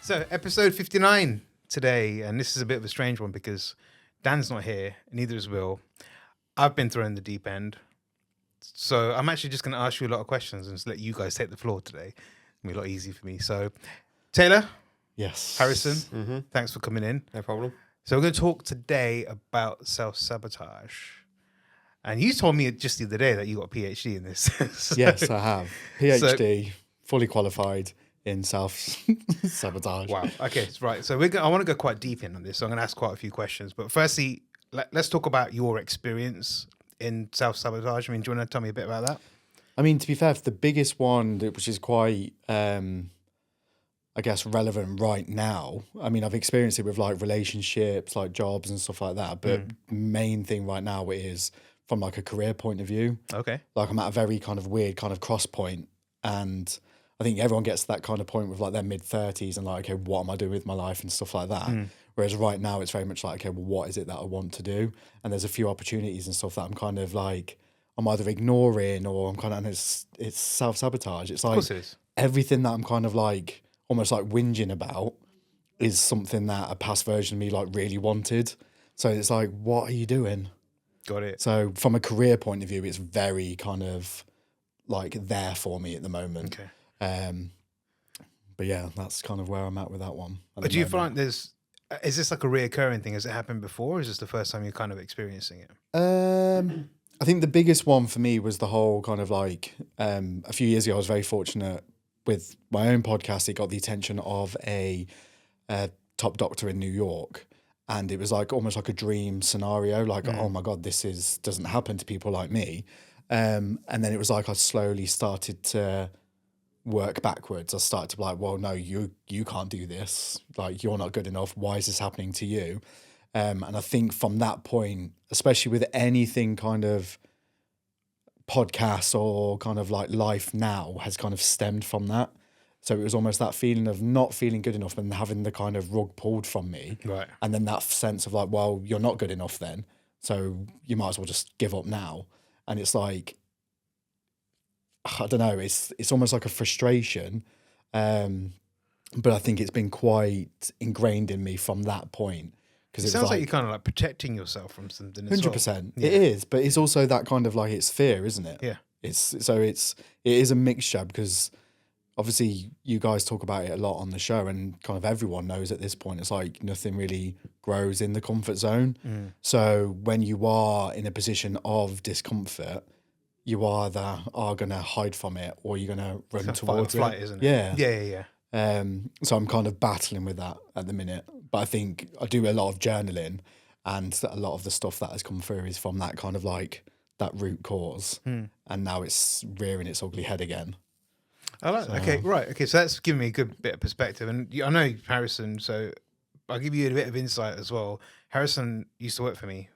So, episode 59 today, and this is a bit of a strange one because Dan's not here, neither is Will. I've been thrown in the deep end. So, I'm actually just going to ask you a lot of questions and just let you guys take the floor today. It'll be a lot easier for me. So, Taylor? Yes. Harrison? Thanks for coming in. No problem. So, we're going to talk today about self-sabotage. And you told me just the other day that you got a PhD in this. So- Yes, I have. PhD, fully qualified in self-sabotage. Wow. Okay, right. So I want to go quite deep in on this. So I'm going to ask quite a few questions. But firstly, let's talk about your experience in self-sabotage. I mean, do you want to tell me a bit about that? I mean, to be fair, the biggest one, which is quite, I guess, relevant right now. I mean, I've experienced it with like relationships, like jobs and stuff like that. But main thing right now is from like a career point of view. Okay. Like I'm at a very kind of weird kind of cross point, and I think everyone gets to that kind of point with like their mid-30s and like, okay, what am I doing with my life and stuff like that. Whereas right now it's very much like, okay, well, what is it that I want to do? And there's a few opportunities and stuff that I'm kind of like, I'm either ignoring or I'm kind of, and it's self-sabotage. It's Of like course it is. everything that I'm kind of like, almost like whinging about is something that a past version of me like really wanted. So it's like, what are you doing? Got it. So from a career point of view, it's very kind of like there for me at the moment. Okay. But yeah, that's kind of where I'm at with that one. at But the do you moment. find is this like a reoccurring thing? Has it happened before? Or is this the first time you're kind of experiencing it? I think the biggest one for me was the whole kind of like a few years ago, I was very fortunate with my own podcast. It got the attention of a top doctor in New York. And it was like almost like a dream scenario, like, oh my God, doesn't happen to people like me. And then it was like I slowly started to work backwards. I started to be like, well, no, you can't do this. Like, you're not good enough. Why is this happening to you? And I think from that point, especially with anything kind of podcasts or kind of like life now has kind of stemmed from that. So it was almost that feeling of not feeling good enough and having the kind of rug pulled from me. Right. And then that sense of like, well, you're not good enough then. So you might as well just give up now. And it's like, I don't know, it's almost like a frustration. But I think it's been quite ingrained in me from that point. Because It sounds like you're kind of like protecting yourself from something as well. 100%. Yeah. It is, but it's also that kind of like, it's fear, isn't it? Yeah. It is a mixture because obviously you guys talk about it a lot on the show and kind of everyone knows at this point, it's like nothing really grows in the comfort zone. So when you are in a position of discomfort, you either are going to hide from it or you're going to run It's a fight or towards flight, it. isn't it? Yeah. Yeah. So I'm kind of battling with that at the minute. But I think I do a lot of journaling and a lot of the stuff that has come through is from that kind of like that root cause. And now it's rearing its ugly head again. I like that. Okay, right. Okay, so that's giving me a good bit of perspective. And I know Harrison, so I'll give you a bit of insight as well. Harrison used to work for me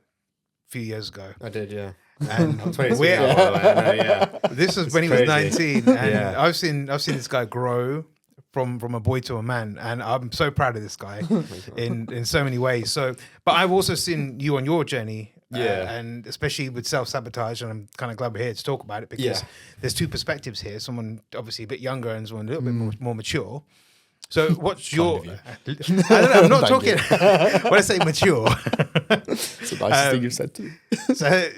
a few years ago. I did, yeah. And I'm 22 now, by the way. I know, yeah. this was It's when he was crazy. 19. And Yeah. I've seen this guy grow from a boy to a man. And I'm so proud of this guy in so many ways. So, but I've also seen you on your journey. Yeah. And especially with self-sabotage, and I'm kind of glad we're here to talk about it because there's two perspectives here. Someone obviously a bit younger and someone a little bit more mature. So what's your... I don't know, I'm not talking... when I say mature... It's the nicest thing you've said too.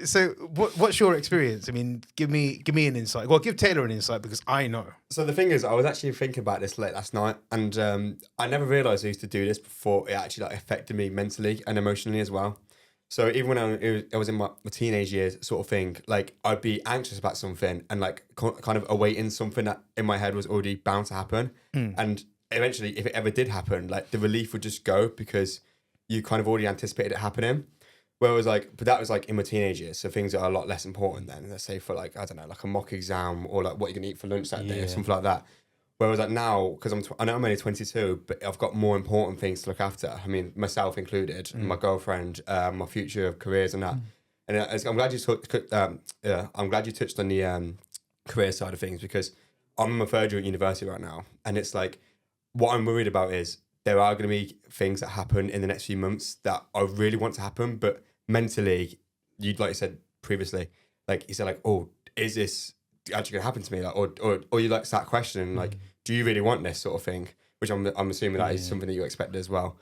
So what's your experience? I mean, give me an insight. Well, give Taylor an insight because I know. So the thing is, I was actually thinking about this late last night, and I never realised I used to do this before it actually like affected me mentally and emotionally as well. So even when I was in my teenage years sort of thing, like I'd be anxious about something and like kind of awaiting something that in my head was already bound to happen. And eventually, if it ever did happen, like the relief would just go because you kind of already anticipated it happening. Whereas but that was like in my teenage years. So things are a lot less important then. Let's say for like, I don't know, like a mock exam or like what you're going to eat for lunch that day or something like that. Whereas like now, because I know I'm only 22, but I've got more important things to look after. I mean, myself included, my girlfriend, my future careers and that. And I'm glad you touched on the career side of things because I'm in my third year at university right now. And it's like, what I'm worried about is there are going to be things that happen in the next few months that I really want to happen, but mentally, like you said previously, like you said, like, oh, is this actually going to happen to me? Like, or you like start questioning, like, do you really want this sort of thing? which I'm assuming that is something that you expected as well.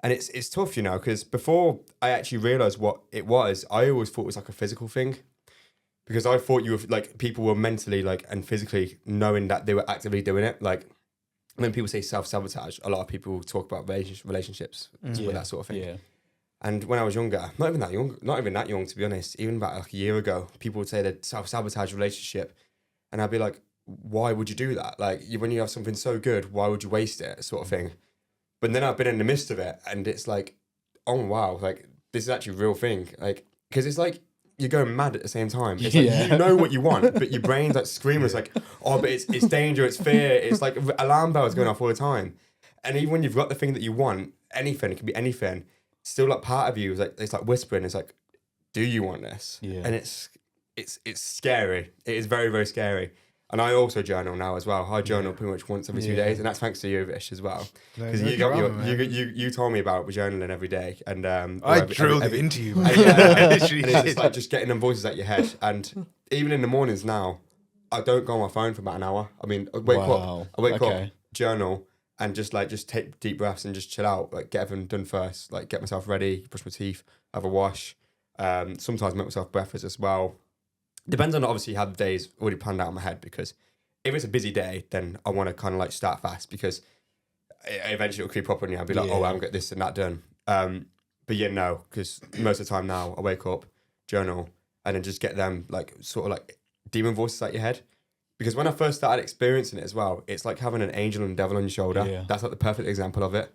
And it's tough, you know, because before I actually realised what it was, I always thought it was like a physical thing. Because I thought you were like people were mentally like and physically knowing that they were actively doing it. Like when people say self-sabotage, a lot of people talk about relationships with that sort of thing. Yeah. And when I was younger, not even that young to be honest, even about like a year ago, people would say that self-sabotage relationship, and I'd be like, why would you do that? Like when you have something so good, why would you waste it, sort of thing. But then I've been in the midst of it, and it's like, oh wow, like this is actually a real thing. Like because it's like you're going mad at the same time. It's like you know what you want, but your brain's like screaming. It's like, oh, but it's danger, it's fear. It's like alarm bells going off all the time. And even when you've got the thing that you want, anything, it can be anything. Still, like part of you is like it's like whispering. It's like, do you want this? Yeah. And it's scary. It is very, very scary. And I also journal now as well. I journal pretty much once every 2 days, and that's thanks to you, Vish, as well. Because you told me about journaling every day, and I drilled it into you. and it's like just getting them voices at your head. And even in the mornings now, I don't go on my phone for about an hour. I mean, I wake up, journal, and just take deep breaths and just chill out. Like get everything done first. Like get myself ready, brush my teeth, have a wash. Sometimes make myself breakfast as well. Depends on obviously how the day's already planned out in my head, because if it's a busy day, then I want to kind of like start fast, because eventually it'll creep up on you. I'll be like, oh, I haven't got this and that done. But yeah, no, because most of the time now I wake up, journal, and then just get them like sort of like demon voices at your head. Because when I first started experiencing it as well, it's like having an angel and devil on your shoulder. Yeah. That's like the perfect example of it.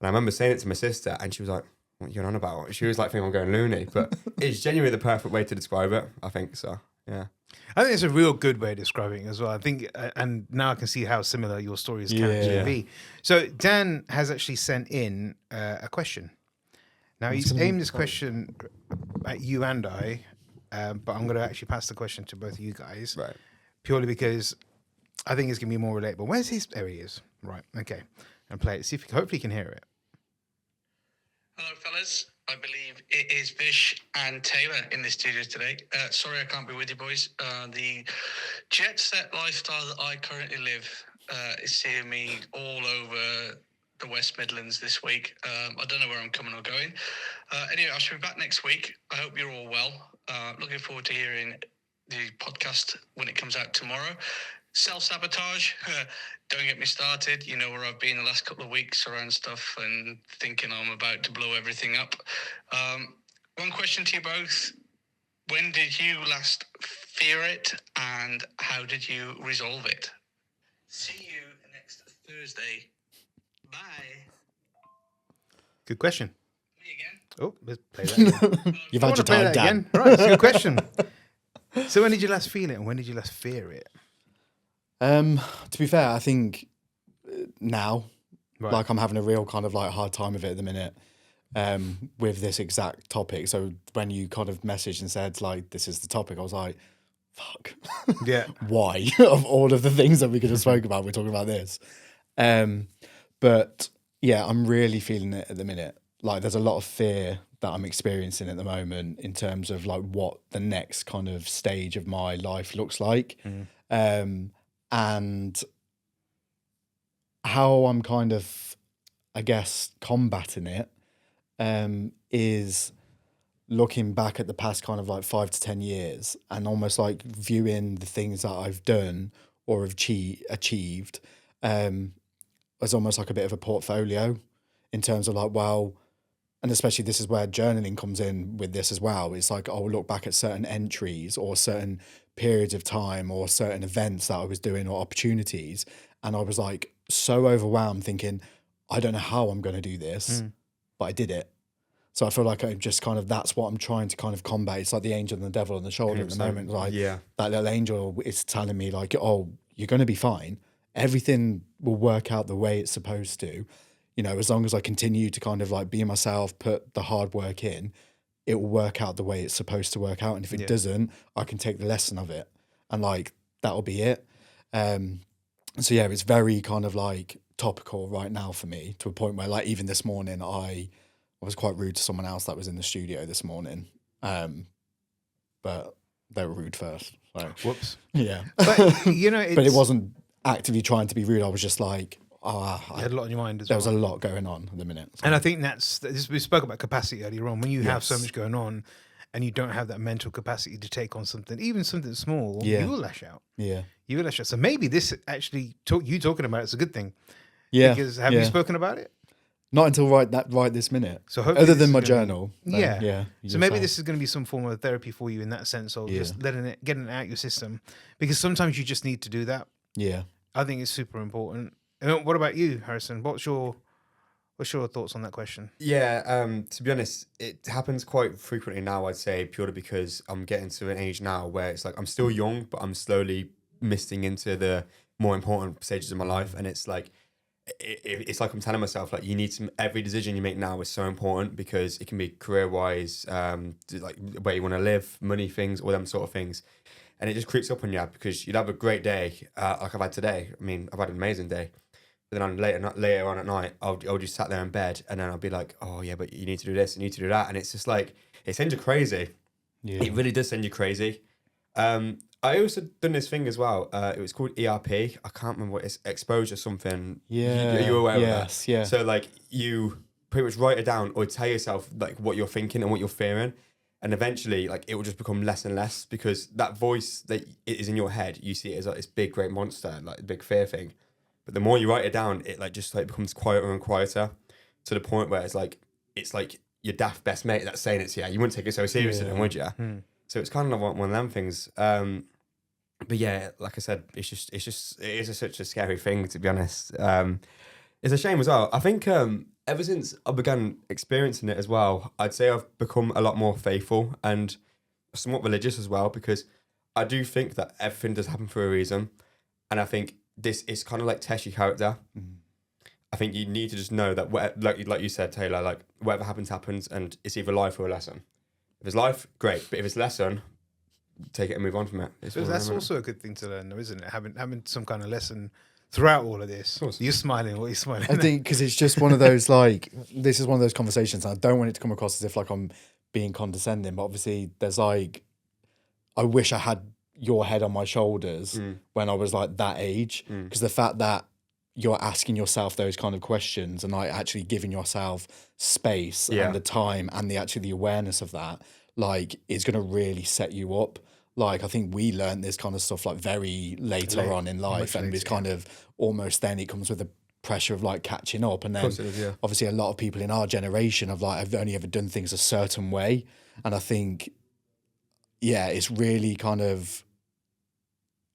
And I remember saying it to my sister, and she was like, what are you going on about? She was like, thinking I'm going loony. But it's genuinely the perfect way to describe it, I think. So, yeah. I think it's a real good way of describing it as well. I think, and now I can see how similar your stories can actually be. So Dan has actually sent in a question. Now he's aimed this question at you and I, but I'm going to actually pass the question to both of you guys. Right. Purely because I think it's going to be more relatable. Where's his? There he is. Right. Okay. And play it. See if hopefully you can hear it. Hello, fellas. I believe it is Vish and Taylor in the studios today. Sorry I can't be with you boys. The jet set lifestyle that I currently live is seeing me all over the West Midlands this week. I don't know where I'm coming or going. Anyway, I shall be back next week. I hope you're all well. Looking forward to hearing the podcast when it comes out tomorrow. Self-sabotage, don't get me started. You know where I've been the last couple of weeks around stuff and thinking I'm about to blow everything up. One question to you both. When did you last fear it, and how did you resolve it? See you next Thursday. Bye. Good question. Me again. Oh, let's play that again. You've I had want your to play time, that Dan. again. Right, it's a good question. So when did you last feel it, and when did you last fear it? To be fair, I think now, Right. like I'm having a real kind of like hard time of it at the minute with this exact topic. So when you kind of messaged and said like, this is the topic, I was like, fuck. Yeah. Why? Of all of the things that we could have spoke about, we're talking about this. But yeah, I'm really feeling it at the minute. Like there's a lot of fear that I'm experiencing at the moment in terms of like what the next kind of stage of my life looks like. And how I'm kind of, I guess, combating it is looking back at the past kind of like 5 to 10 years and almost like viewing the things that I've done or have achieved as almost like a bit of a portfolio in terms of like, well, and especially this is where journaling comes in with this as well. It's like, I'll look back at certain entries or certain periods of time or certain events that I was doing or opportunities. And I was like so overwhelmed thinking, I don't know how I'm going to do this, but I did it. So I feel like I'm just kind of, that's what I'm trying to kind of combat. It's like the angel and the devil on the shoulder at the moment. Like that little angel is telling me like, oh, you're going to be fine. Everything will work out the way it's supposed to. You know, as long as I continue to kind of like be myself, put the hard work in, it will work out the way it's supposed to work out. And if it doesn't, I can take the lesson of it. And like, that'll be it. So yeah, it's very kind of like topical right now for me, to a point where like even this morning, I was quite rude to someone else that was in the studio this morning. But they were rude first. So Whoops. yeah. But, you know, But it wasn't actively trying to be rude. I was just like, You had a lot on your mind as there well. was a lot going on at the minute. So. And I think we spoke about capacity earlier on. When you have so Yes. much going on and you don't have that mental capacity to take on something, even something small, Yeah. you will lash out. Yeah. You will lash out. So maybe this actually, you talking about it's a good thing. Yeah. Because have yeah. you spoken about it? Not until right this minute. So hopefully other this than is my gonna be- journal. Yeah. Yeah. So maybe this is going to be some form of therapy for you in that sense of just getting it out your system. Because sometimes you just need to do that. Yeah. I think it's super important. And what about you, Harrison? What's your thoughts on that question? Yeah, to be honest, it happens quite frequently now, I'd say, purely because I'm getting to an age now where it's like I'm still young, but I'm slowly misting into the more important stages of my life. And it's like, it's like I'm telling myself, like, you need to, every decision you make now is so important because it can be career-wise, like where you want to live, money things, all them sort of things. And it just creeps up on you because you'd have a great day, like I've had today. I mean, I've had an amazing day. But then later on at night, I'll just sat there in bed and then I'll be like, oh yeah, but you need to do this, you need to do that. And it's just like, it sends you crazy. Yeah. It really does send you crazy. I also done this thing as well. It was called ERP. I can't remember what it's, exposure something. Yeah. You're aware of that? Yes. Yeah. So like you pretty much write it down or tell yourself like what you're thinking and what you're fearing. And eventually like it will just become less and less because that voice that is in your head, you see it as like this big, great monster, like a big fear thing. But the more you write it down, it like just like becomes quieter and quieter to the point where it's like your daft best mate that's saying it to you. You wouldn't take it so seriously, then, would you? So it's kind of one of them things. But yeah, like I said, it is such a scary thing, to be honest. It's a shame as well. I think ever since I began experiencing it as well, I'd say I've become a lot more faithful and somewhat religious as well because I do think that everything does happen for a reason, and I think this is kind of like test your character. I think you need to just know that like you said, Taylor, like whatever happens, and it's either life or a lesson. If it's life, great, but if it's lesson, take it and move on from it. So that's also a good thing to learn, though, isn't it? Having some kind of lesson throughout all of this. You're smiling. What are you smiling? I think because it's just one of those like this is one of those conversations. And I don't want it to come across as if like I'm being condescending, but obviously there's like I wish I had your head on my shoulders when I was like that age because the fact that you're asking yourself those kind of questions and like actually giving yourself space and the time and the awareness of that like is going to really set you up. Like I think we learned this kind of stuff like very later on in life and it's kind of almost then it comes with the pressure of like catching up and then obviously a lot of people in our generation have like have only ever done things a certain way and I think it's really kind of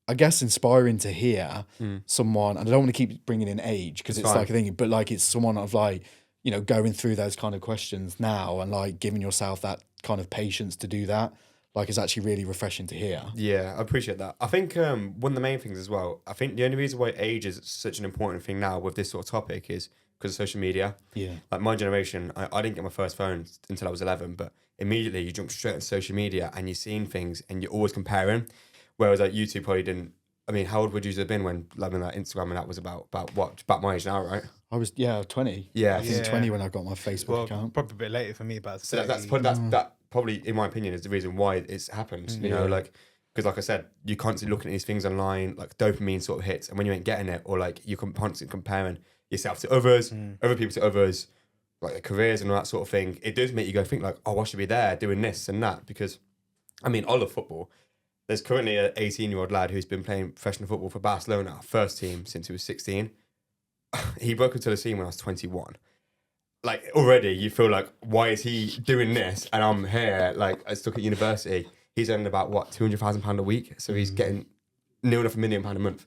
I guess inspiring to hear someone, and I don't want to keep bringing in age because it's like a thing, but like it's someone of like, you know, going through those kind of questions now and like giving yourself that kind of patience to do that. Like it's actually really refreshing to hear. Yeah, I appreciate that. I think one of the main things as well, I think the only reason why age is such an important thing now with this sort of topic is because of social media. Yeah. Like my generation, I didn't get my first phone until I was 11, but immediately you jump straight into social media and you're seeing things and you're always comparing. Whereas like you two probably didn't. I mean, how old would you have been when loving that Instagram and that was about what? About my age now, right? I was 20. Yeah, I was 20 when I got my Facebook account. Probably a bit later for me, about so that's probably in my opinion is the reason why it's happened. You know, like because like I said, you're constantly looking at these things online, like dopamine sort of hits, and when you ain't getting it, or like you're constantly comparing yourself to others, other people to others, like their careers and all that sort of thing. It does make you go think like, oh, I should be there doing this and that because, I mean, I love football. There's currently an 18-year-old lad who's been playing professional football for Barcelona, first team since he was 16. He broke into the scene when I was 21. Like, already you feel like, why is he doing this? And I'm here, like, I stuck at university. He's earning about, what, £200,000 a week? So he's getting near enough £1 million a month.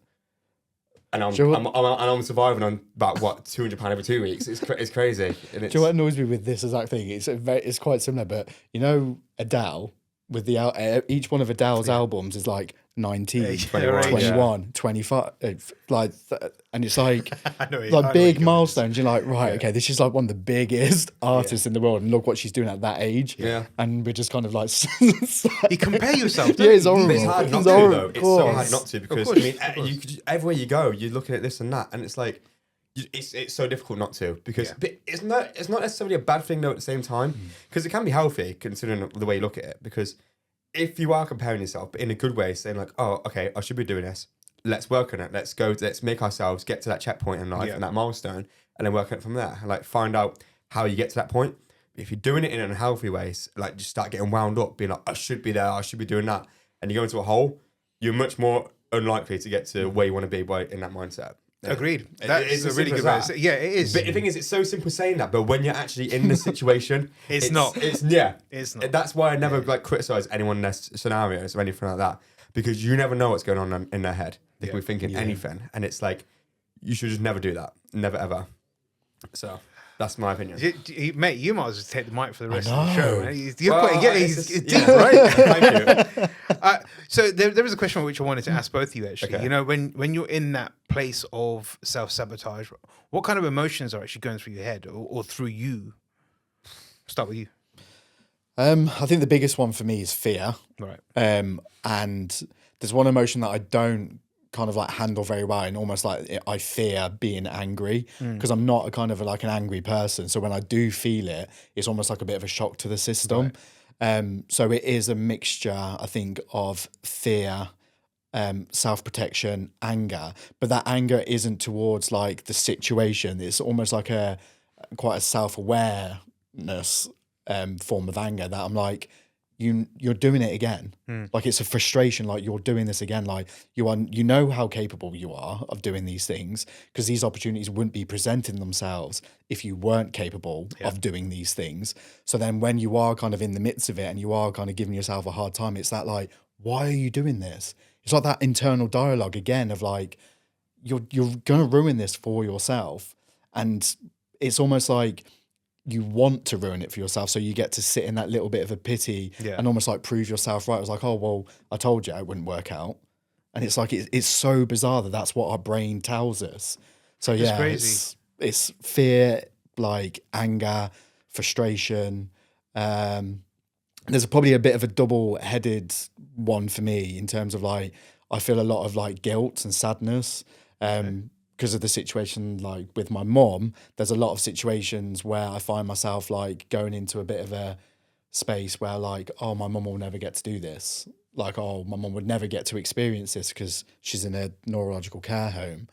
And I'm surviving on about, what, £200 every 2 weeks. It's crazy. And Do you know what annoys me with this exact thing? It's quite similar, but you know Adele, with the each one of Adele's albums is like 19, 21, 25, like, and it's like like big milestones. You're like, right, okay, this is like one of the biggest artists in the world, and look what she's doing at that age. Yeah, and we're just kind of like, you compare yourself. Yeah, it's horrible. It's hard not to though. It's so hard not to because I mean, you could, everywhere you go, you're looking at this and that, and it's like. It's so difficult not to because but it's not necessarily a bad thing though at the same time because it can be healthy considering the way you look at it because if you are comparing yourself but in a good way saying like oh okay I should be doing this let's work on it. Let's make ourselves get to that checkpoint in life Yeah. and that milestone, and then work on it from there. Like find out how you get to that point. If you're doing it in unhealthy ways, like just start getting wound up, being like, I should be there, I should be doing that, and you go into a hole, you're much more unlikely to get to where you want to be in that mindset. Yeah. Agreed. That's It's a as really simple good way. as To that. say- Yeah, it is. But the thing is, it's so simple saying that, but when you're actually in the situation, It's not. It's not. That's why I never like criticize anyone in their scenarios or anything like that, because you never know what's going on in their head. If we're thinking anything, and it's like you should just never do that, never ever. So that's my opinion. Mate, you might as well take the mic for the rest I of the show. know. Man. He's It's deep, right? Thank you. So there was a question which I wanted to ask both of you actually. Okay. You know, when you're in that place of self-sabotage, what kind of emotions are actually going through your head or through you? Start with you. I think the biggest one for me is fear. Right. And there's one emotion that I don't kind of like handle very well, and almost like I fear being angry because I'm not a kind of like an angry person. So when I do feel it, it's almost like a bit of a shock to the system. So it is a mixture, I think, of fear, self-protection, anger, but that anger isn't towards like the situation. It's almost like quite a self-awareness form of anger that I'm like, you're doing it again. Like it's a frustration, like you're doing this again. Like you know how capable you are of doing these things, because these opportunities wouldn't be presenting themselves if you weren't capable of doing these things. So then when you are kind of in the midst of it and you are kind of giving yourself a hard time, it's that like, why are you doing this? It's like that internal dialogue again of like, you're going to ruin this for yourself. And it's almost like you want to ruin it for yourself, so you get to sit in that little bit of a pity and almost like prove yourself right. It was like, oh, well, I told you it wouldn't work out. And it's like, it's so bizarre that that's what our brain tells us. So yeah, crazy. it's fear, like anger, frustration. There's probably a bit of a double-headed one for me in terms of like, I feel a lot of like guilt and sadness. Because of the situation, like with my mom, there's a lot of situations where I find myself like going into a bit of a space where like, oh, my mom will never get to do this. Like, oh, my mom would never get to experience this because she's in a neurological care home.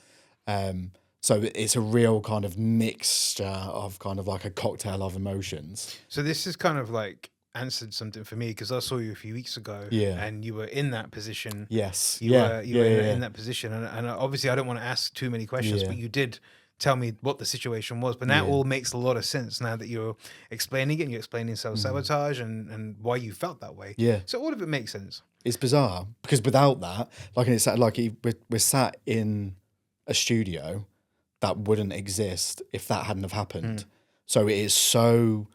So it's a real kind of mixture of kind of like a cocktail of emotions. So this is kind of like answered something for me, because I saw you a few weeks ago and you were in that position. Yes. You were in that position. And obviously I don't want to ask too many questions, but you did tell me what the situation was. But that all makes a lot of sense now that you're explaining it, and you're explaining self-sabotage and why you felt that way. Yeah. So all of it makes sense. It's bizarre because without that, we're sat in a studio that wouldn't exist if that hadn't have happened. So it is so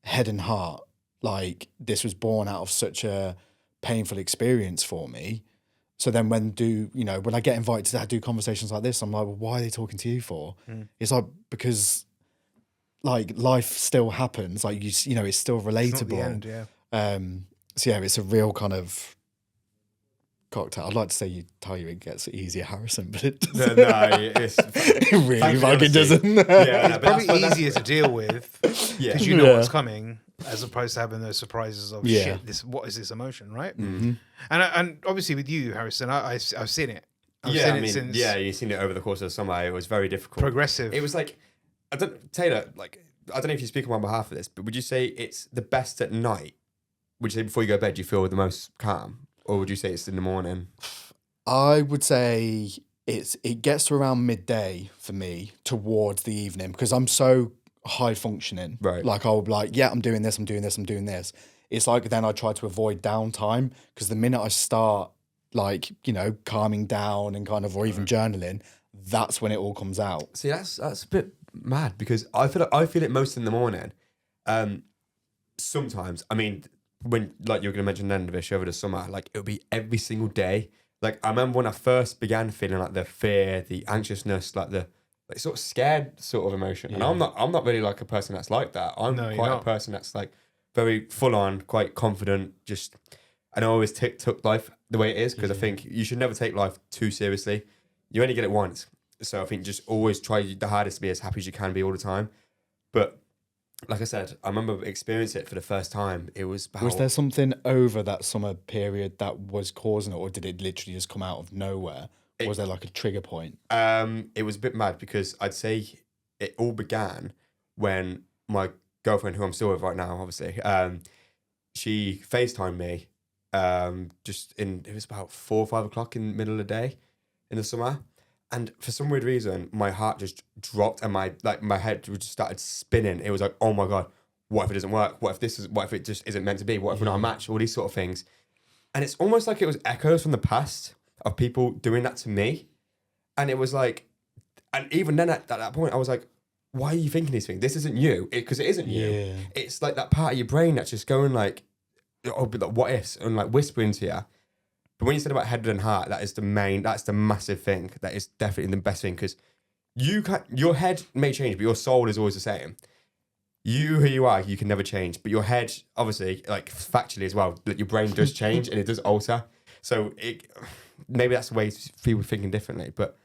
head and heart. Like this was born out of such a painful experience for me. So then when I get invited to do conversations like this, I'm like, well, why are they talking to you for? It's like, because like life still happens. Like it's still relatable. It's not the end, yeah. So yeah, it's a real kind of cocktail. I'd like to say it gets easier, Harrison, but it doesn't. It really fucking doesn't. It's probably easier to deal with because you know what's coming, as opposed to having those surprises of shit. What is this emotion, right? And obviously with you, Harrison, I've seen it. I've seen it since you've seen it over the course of the summer. It was very difficult. Progressive. It was like, Taylor, like, I don't know if you speak on behalf of this, but would you say it's the best at night? Would you say before you go to bed you feel the most calm? Or would you say it's in the morning? I would say it gets to around midday for me towards the evening, because I'm so high functioning. Right. Like I'll be like, yeah, I'm doing this, I'm doing this, I'm doing this. It's like then I try to avoid downtime, because the minute I start like, calming down and kind of, or even journaling, that's when it all comes out. See, that's a bit mad, because I feel it most in the morning. Sometimes, I mean, when like you're going to mention then, Vish, over the summer, like it'll be every single day. Like I remember when I first began feeling like the fear, the anxiousness, like the sort of scared sort of emotion. And I'm not really like a person that's like that. I'm quite a person that's like very full on, quite confident. And I always took life the way it is, because I think you should never take life too seriously. You only get it once. So I think just always try the hardest to be as happy as you can be all the time. But like I said, I remember experiencing it for the first time. It was about... Was there something over that summer period that was causing it, or did it literally just come out of nowhere? Or was there like a trigger point? It was a bit mad because I'd say it all began when my girlfriend, who I'm still with right now, obviously, she FaceTimed me. It was about 4 or 5 o'clock in the middle of the day in the summer, and for some weird reason, my heart just dropped and my head just started spinning. It was like, oh my god, what if it doesn't work? What if it just isn't meant to be? What if we're not a match? All these sort of things, and it's almost like it was echoes from the past of people doing that to me, and it was like, and even then at that point, I was like, why are you thinking these things? This isn't you, because it isn't you. Yeah. It's like that part of your brain that's just going like, oh, but like, what ifs, and like whispering to you. But when you said about head and heart, that's the massive thing. That is definitely the best thing, because your head may change, but your soul is always the same. You, who you are, you can never change. But your head, obviously, like factually as well, that your brain does change and it does alter. So maybe that's the way people thinking differently. But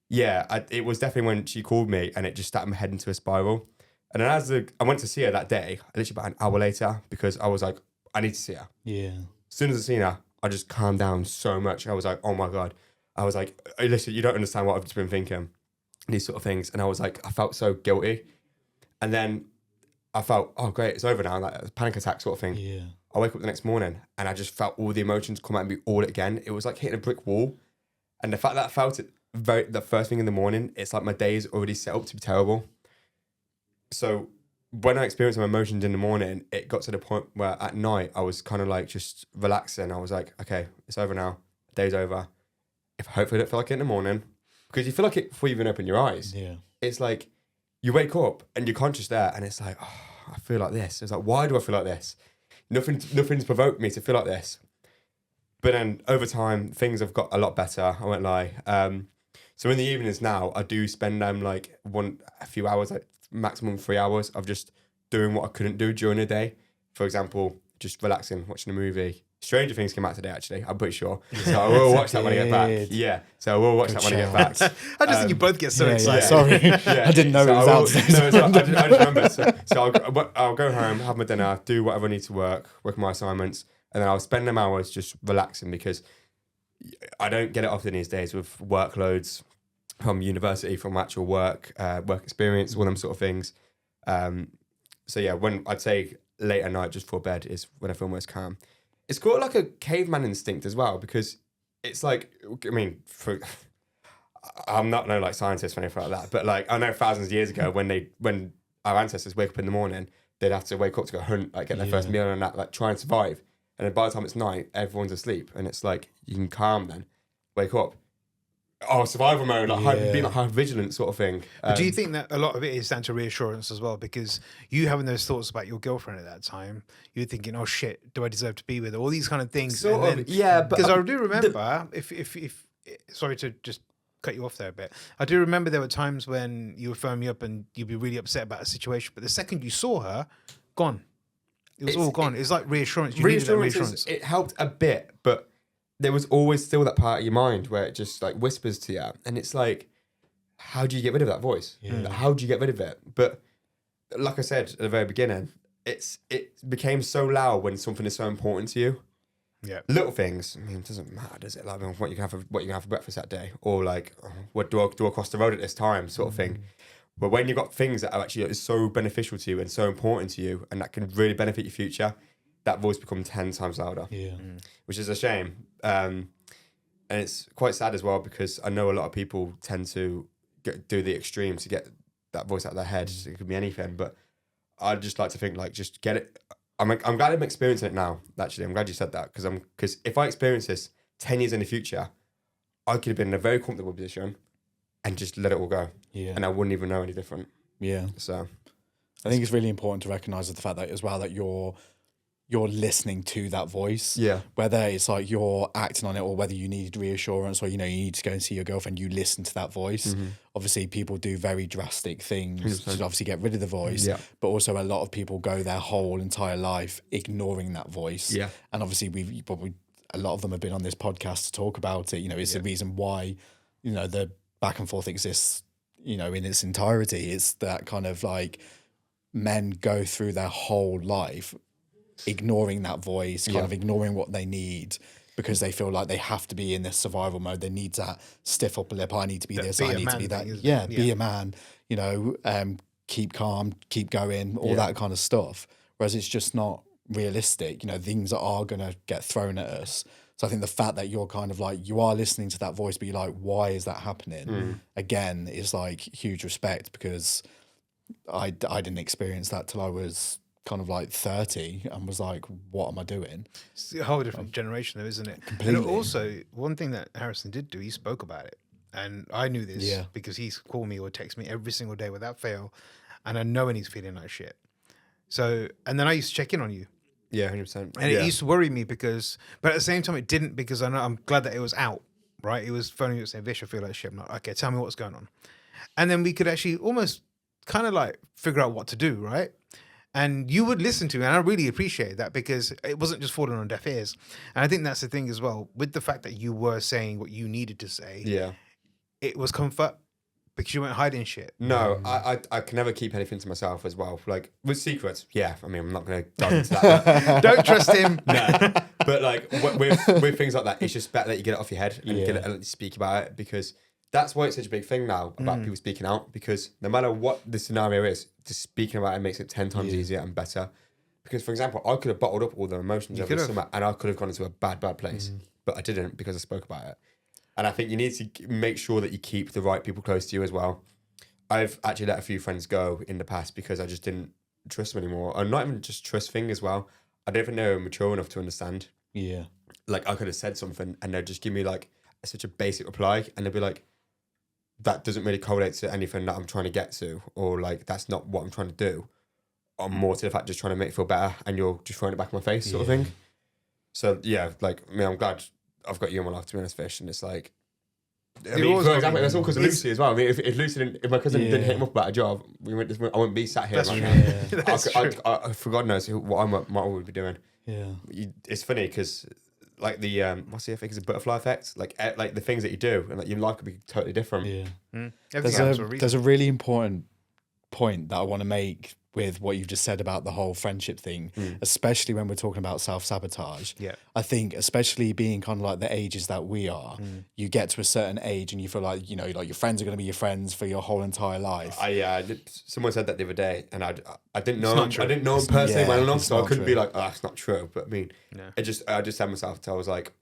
yeah, it was definitely when she called me and it just started my head into a spiral. And then I went to see her that day, literally about an hour later, because I was like, I need to see her. Yeah. As soon as I seen her, I just calmed down so much. I was like, oh my God. I was like, listen, you don't understand what I've just been thinking. These sort of things. And I was like, I felt so guilty. And then I felt, oh great, it's over now. Like a panic attack sort of thing. Yeah. I wake up the next morning and I just felt all the emotions come at me all again. It was like hitting a brick wall. And the fact that I felt it the first thing in the morning, it's like my day is already set up to be terrible. So when I experienced my emotions in the morning, it got to the point where at night I was kind of like just relaxing. I was like, okay, it's over now. The day's over. If hopefully I don't feel like it in the morning, because you feel like it before you even open your eyes. Yeah. It's like you wake up and you're conscious there, and it's like, oh, I feel like this. It's like, why do I feel like this? Nothing's provoked me to feel like this. But then over time, things have got a lot better. I won't lie. So in the evenings now, I do spend a few hours, like maximum 3 hours of just doing what I couldn't do during the day. For example, just relaxing, watching a movie. Stranger Things came out today, actually. I'm pretty sure. So I will watch that when I get back. Yeah. So I will watch that when I get back. I just think you both get so excited. Yeah. Sorry. Yeah. I didn't know it was out today. No, I just remember. So I'll go home, have my dinner, do whatever I need to work on my assignments, and then I'll spend them hours just relaxing, because I don't get it often these days with workloads from university, from actual work experience, all them sort of things. So yeah, when I'd say late at night just before bed is when I feel most calm. It's called like a caveman instinct as well, because it's like, I mean, I'm not no like scientist or anything like that, but like I know thousands of years ago when our ancestors wake up in the morning, they'd have to wake up to go hunt, like get their first meal and that, like try and survive. And then by the time it's night, everyone's asleep, and it's like you can calm then, wake up. Oh, survival mode, like being like high vigilant sort of thing. But do you think that a lot of it is down to reassurance as well? Because you having those thoughts about your girlfriend at that time, you're thinking, "Oh shit, do I deserve to be with her?" All these kind of things. Yeah, but because I do remember, if sorry to just cut you off there a bit, I do remember there were times when you would phone me up and you'd be really upset about a situation, but the second you saw her, gone. It was all gone. It's like reassurance. You needed that reassurance. It helped a bit, but there was always still that part of your mind where it just like whispers to you, and it's like, how do you get rid of that voice? Yeah. How do you get rid of it? But like I said at the very beginning, it became so loud when something is so important to you. Yeah, little things. I mean, it doesn't matter, does it? Like what you can have for breakfast that day, or like what do I cross the road at this time, sort of thing. But when you've got things that are actually so beneficial to you and so important to you, and that can really benefit your future, that voice becomes 10 times louder. Yeah, which is a shame. And it's quite sad as well, because I know a lot of people tend to do the extreme to get that voice out of their head. It could be anything, but I'd just like to think like just get it. I'm glad I'm experiencing it now. Actually, I'm glad you said that, because if I experience this 10 years in the future, I could have been in a very comfortable position and just let it all go. Yeah, and I wouldn't even know any different. Yeah. So I think it's really important to recognise the fact that as well that you're listening to that voice. Yeah. Whether it's like you're acting on it, or whether you need reassurance, or you need to go and see your girlfriend, you listen to that voice. Mm-hmm. Obviously, people do very drastic things to obviously get rid of the voice. Yeah. But also a lot of people go their whole entire life ignoring that voice. Yeah. And obviously a lot of them have been on this podcast to talk about it. It's the reason why, the Back and Forth exists, in its entirety. It's that kind of like men go through their whole life ignoring that voice, kind of ignoring what they need, because they feel like they have to be in this survival mode. They need to stiff upper lip. I need to be That this. be I a need to man be that. thing, isn't Yeah, it? be Yeah. a man. You know, keep calm, keep going, all Yeah. that kind of stuff. Whereas it's just not realistic. You know, things are going to get thrown at us. So I think the fact that you're kind of like, you are listening to that voice, but you're like, why is that happening? Again, is like huge respect, because I didn't experience that till I was kind of like 30 and was like, what am I doing? It's a whole different generation, though, isn't it? Completely. And also, one thing that Harrison did do, he spoke about it, and I knew this Yeah. because he's called me or text me every single day without fail, and I know when he's feeling like shit. So, and then I used to check in on you. Yeah, 100%. And it used to worry me because, but at the same time, it didn't, because I'm glad that it was out, right? It was phoning you saying, Vish, I feel like shit. I'm like, okay, tell me what's going on. And then we could actually almost kind of like figure out what to do, right? And you would listen to me, and I really appreciate that, because it wasn't just falling on deaf ears. And I think that's the thing as well, with the fact that you were saying what you needed to say, Yeah. it was comfort, because you weren't hiding shit. No, I can never keep anything to myself as well. Like with secrets, yeah. I mean, I'm not going to dive into that. Don't trust him. No, but like with things like that, it's just better that you get it off your head and Yeah. get it and speak about it, because that's why it's such a big thing now about people speaking out. Because no matter what the scenario is, just speaking about it makes it 10 times easier and better. Because for example, I could have bottled up all the emotions over the summer, and I could have gone into a bad place, but I didn't, because I spoke about it. And I think you need to make sure that you keep the right people close to you as well. I've actually let a few friends go in the past because I just didn't trust them anymore. And not even just trust thing as well. I don't even know I'm mature enough to understand. Yeah. Like I could have said something and they'd just give me like such a basic reply, and they'd be like, that doesn't really correlate to anything that I'm trying to get to, or like that's not what I'm trying to do. I'm more to the fact just trying to make it feel better, and you're just throwing it back in my face sort of thing. So yeah, like I mean, I'm glad I've got you in my life, to be honest, Fish. And it's like, I mean, for example, that's all because of Lucy as well. I mean, if Lucy if my cousin didn't hit him up about a job, I wouldn't be sat here That's right true. now. That's true. I for God knows what I might would be doing. Yeah. It's funny because like the what's the effect? Is a butterfly effect? Like the things that you do, and like your life could be totally different. Yeah. Everything happens for a reason. There's a really important point that I want to make with what you've just said about the whole friendship thing, especially when we're talking about self-sabotage. Yeah. I think especially being kind of like the ages that we are, you get to a certain age and you feel like, you know, like your friends are going to be your friends for your whole entire life. Someone said that the other day, and I didn't know not him. true. I didn't know him personally well enough, it's so I not couldn't be true. like, oh, that's not true. But I mean, I just said myself, I was like,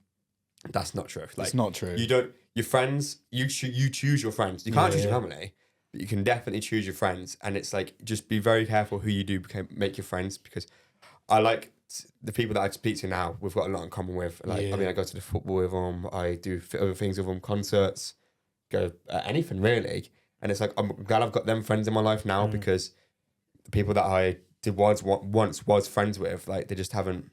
that's not true. Like, It's not true. You don't. Your friends, you choose your friends. You can't choose your family, but you can definitely choose your friends. And it's like, just be very careful who you do make your friends, because I like the people that I speak to now. We've got a lot in common with. Like, I mean, I go to the football with them. I do other things with them, concerts, go anything really. And it's like, I'm glad I've got them friends in my life now, because the people that I once was friends with, like they just haven't.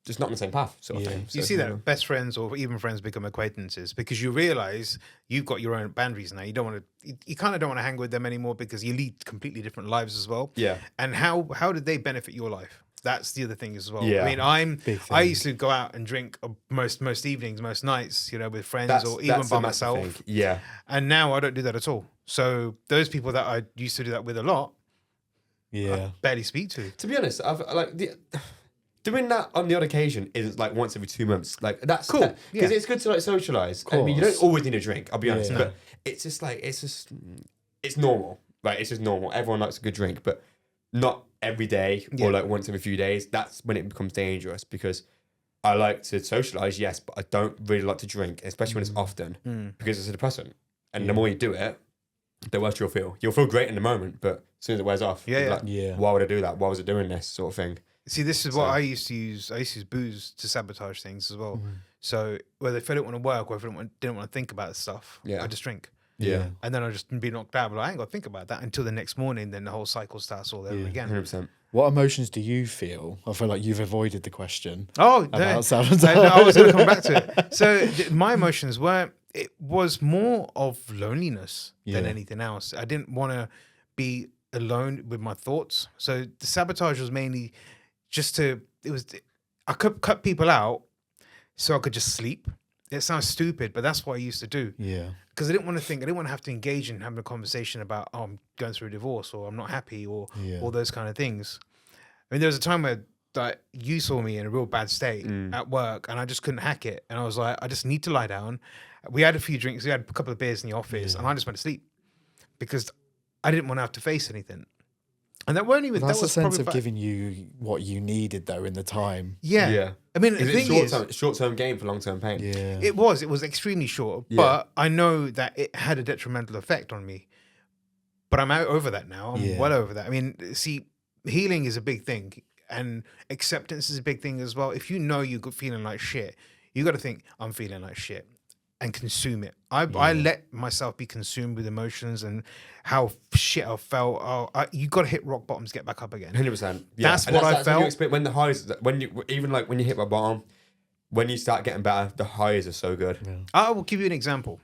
Just not on the same path, sort of thing. You see that best friends or even friends become acquaintances, because you realize you've got your own boundaries now. You don't want to, you kind of don't want to hang with them anymore, because you lead completely different lives as well. Yeah. And how did they benefit your life? That's the other thing as well. Yeah. I mean, Big I thing. used to go out and drink most evenings, most nights, you know, with friends That's or even the by massive myself. thing. Yeah. And now I don't do that at all. So those people that I used to do that with a lot, I barely speak to. To be honest, I've doing that on the odd occasion is like once every 2 months. Like that's Cool, because yeah. it's good to like socialize. I mean, you don't always need a drink. I'll be honest, Yeah. but it's just like it's normal. Like it's just normal. Everyone likes a good drink, but not every day or like once every few days. That's when it becomes dangerous, because I like to socialize, yes, but I don't really like to drink, especially when it's often, because it's a depressant. And the more you do it, the worse you'll feel. You'll feel great in the moment, but as soon as it wears off, you're like, why would I do that? Why was I doing this sort of thing? See, this is what I used to use. I used to use booze to sabotage things as well. So whether if I didn't want to work or if I didn't want to think about stuff, I just drink. Yeah. And then I just be knocked out. But I ain't got to think about that until the next morning. Then the whole cycle starts all over again. 100%. What emotions do you feel? I feel like you've avoided the question. Oh, About no, I was going to come back to it. So my emotions were, it was more of loneliness than anything else. I didn't want to be alone with my thoughts. So the sabotage was mainly just I could cut people out so I could just sleep. It sounds stupid, but that's what I used to do. Yeah. Because I didn't want to think, I didn't want to have to engage in having a conversation about, oh, I'm going through a divorce or I'm not happy or all those kind of things. I mean, there was a time where that you saw me in a real bad state at work, and I just couldn't hack it. And I was like, I just need to lie down. We had a few drinks, we had a couple of beers in the office, and I just went to sleep because I didn't want to have to face anything. And that weren't even. That's that a was sense probably of giving you what you needed though in the time. Yeah. I mean, the Is thing it short-term gain for long-term pain? Yeah. it was extremely short, but I know that it had a detrimental effect on me. But I'm out over that now. I'm well over that. I mean, see, healing is a big thing, and acceptance is a big thing as well. If you know you're feeling like shit, you got to think, I'm feeling like shit, and consume it. I let myself be consumed with emotions and how shit I felt. You got to hit rock bottom to get back up again. 100%. That's what I felt. When the highs, when you hit my bottom, when you start getting better, the highs are so good. Yeah. I will give you an example.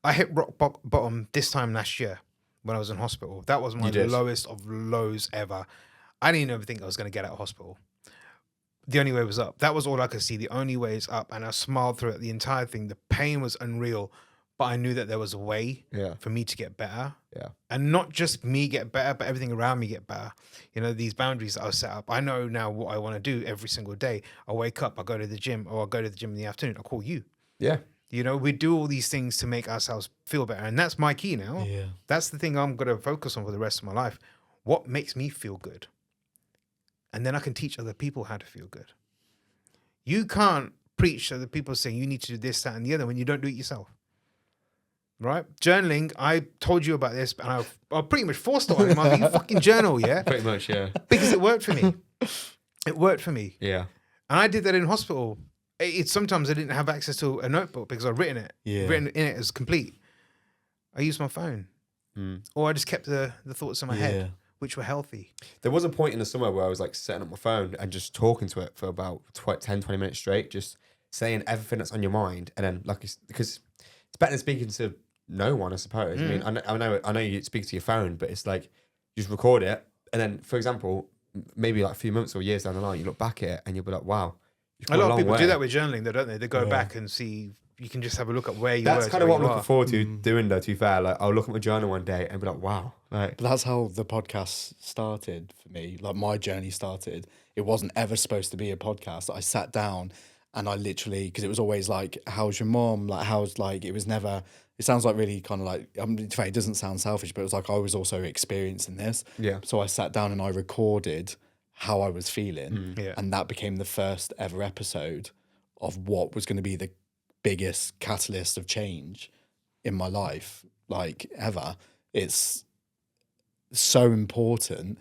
I hit rock bottom this time last year when I was in hospital. That was my lowest of lows ever. I didn't even think I was going to get out of hospital. The only way was up. That was all I could see. The only way is up. And I smiled through it, the entire thing. The pain was unreal, but I knew that there was a way for me to get better. Yeah. And not just me get better, but everything around me get better. You know, these boundaries that I set up. I know now what I want to do every single day. I wake up, I go to the gym, or I go to the gym in the afternoon. I call you. Yeah. You know, we do all these things to make ourselves feel better. And that's my key now. Yeah. That's the thing I'm going to focus on for the rest of my life. What makes me feel good? And then I can teach other people how to feel good. You can't preach to the people saying you need to do this, that, and the other when you don't do it yourself. Right? Journaling, I told you about this, and I pretty much forced it on him. I was like, you fucking journal, yeah? Pretty much, yeah. Because it worked for me. It worked for me. Yeah. And I did that in hospital. Sometimes I didn't have access to a notebook because I'd written it. Yeah. Written in it as complete. I used my phone. Or I just kept the thoughts in my head, which were healthy. There was a point in the summer where I was like setting up my phone and just talking to it for about 10, 20 minutes straight, just saying everything that's on your mind. And then because it's better than speaking to no one, I suppose. I mean, I know you speak to your phone, but it's like you just record it. And then, for example, maybe like a few months or years down the line, you look back at it and you'll be like, wow. A lot of people do that with journaling, though, don't they? They go back and see. You can just have a look at where you were. That's kind of what I'm looking forward to doing, though, to be fair. Like, I'll look at my journal one day and be like, wow. Like, But that's how the podcast started for me. Like my journey started. It wasn't ever supposed to be a podcast. I sat down and I literally, because it was always like, how's your mom? Like, it was never, it sounds like really kind of like, in fact, it doesn't sound selfish, but it was like I was also experiencing this. Yeah. So I sat down and I recorded how I was feeling. Yeah. And that became the first ever episode of what was going to be the biggest catalyst of change in my life, like ever. It's so important.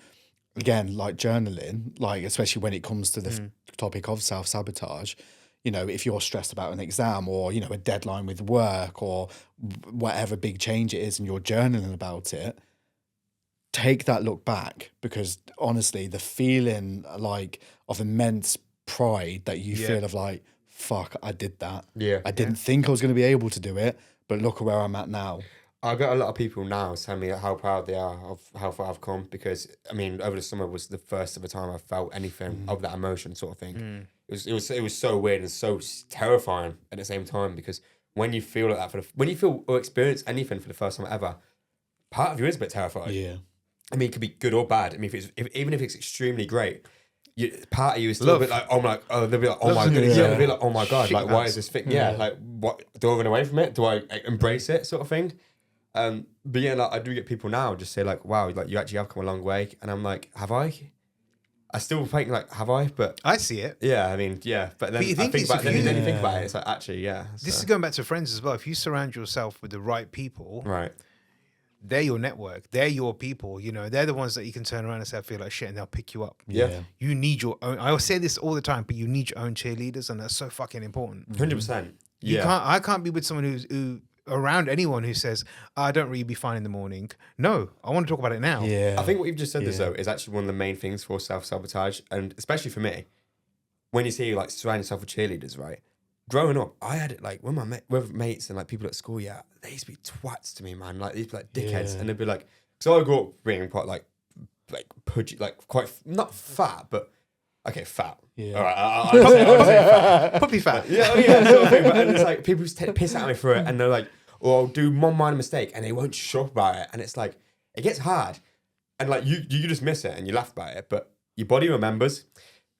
Again, like journaling, like especially when it comes to the topic of self-sabotage, you know, if you're stressed about an exam or, you know, a deadline with work or whatever big change it is and you're journaling about it, take that look back, because honestly, the feeling like of immense pride that you feel of like, fuck, I did that. Yeah. I didn't think I was going to be able to do it, but look at where I'm at now. I got a lot of people now telling me how proud they are of how far I've come, because I mean, over the summer was the first ever time I felt anything of that emotion sort of thing. It was so weird and so terrifying at the same time, because when you feel like that when you feel or experience anything for the first time ever, part of you is a bit terrified. Yeah. I mean, it could be good or bad. I mean, even if it's extremely great, part of you is still a bit like, they'll be like, oh my goodness, they'll be like, oh my god, like why is this thing? Yeah, like what? Do I run away from it? Do I embrace it? Sort of thing. But yeah, like I do get people now just say like, wow, like you actually have come a long way, and I'm like, have I? I still think like, have I? But I see it. yeah, I mean, yeah, but then But you think then you think about it, Yeah. it's like actually, yeah. This so- is going back to friends as well. If you surround yourself with the right people, right. they're your network. They're your people. You know, they're the ones that you can turn around and say, I feel like shit, and they'll pick you up. Yeah. You need your own. I say this all the time, but you need your own cheerleaders, and that's so fucking important. 100%. You Yeah. can't. I can't be with someone who around anyone who says, I don't really be fine in the morning. No, I want to talk about it now. Yeah. I think what you've just said though is actually one of the main things for self-sabotage, and especially for me, when you see like surround yourself with cheerleaders, right? Growing up, I had it like with mates and like people at school. Yeah, they used to be twats to me, man. Like they'd be like dickheads, and they'd be like. So I grew up being quite like pudgy, like quite not fat, but okay, fat. Yeah. All right, I'll say fat. Puppy fat. Yeah, sort of thing. But and it's like people just take piss at me for it, and they're like, or I'll do one minor mistake, and they won't shut up about it, and it's like it gets hard, and like you just miss it and you laugh about it, but your body remembers.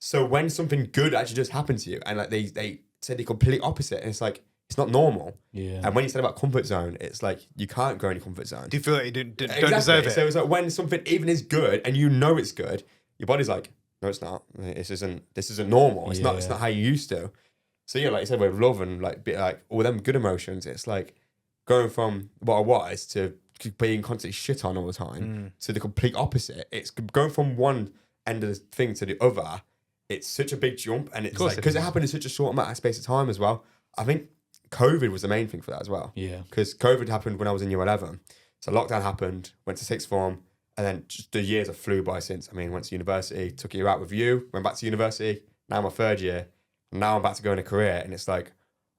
So when something good actually just happened to you, and like they said the complete opposite, and it's like it's not normal. Yeah. And when you said about comfort zone, it's like you can't go in your comfort zone. Do you feel like you don't Exactly. deserve it? So it's like when something even is good and you know it's good, your body's like, no, it's not. This isn't normal. It's not how you used to. So yeah, like you said, with love and like all them good emotions, it's like going from what I was to being constantly shit on all the time to the complete opposite. It's going from one end of the thing to the other. It's such a big jump, and it's like because it happened in such a short amount of space of time as well. I think COVID was the main thing for that as well. Yeah. Because COVID happened when I was in year 11. So lockdown happened, went to sixth form, and then just the years have flew by since. I mean, went to university, took a year out with you, went back to university. Now my third year. Now I'm about to go in a career, and it's like,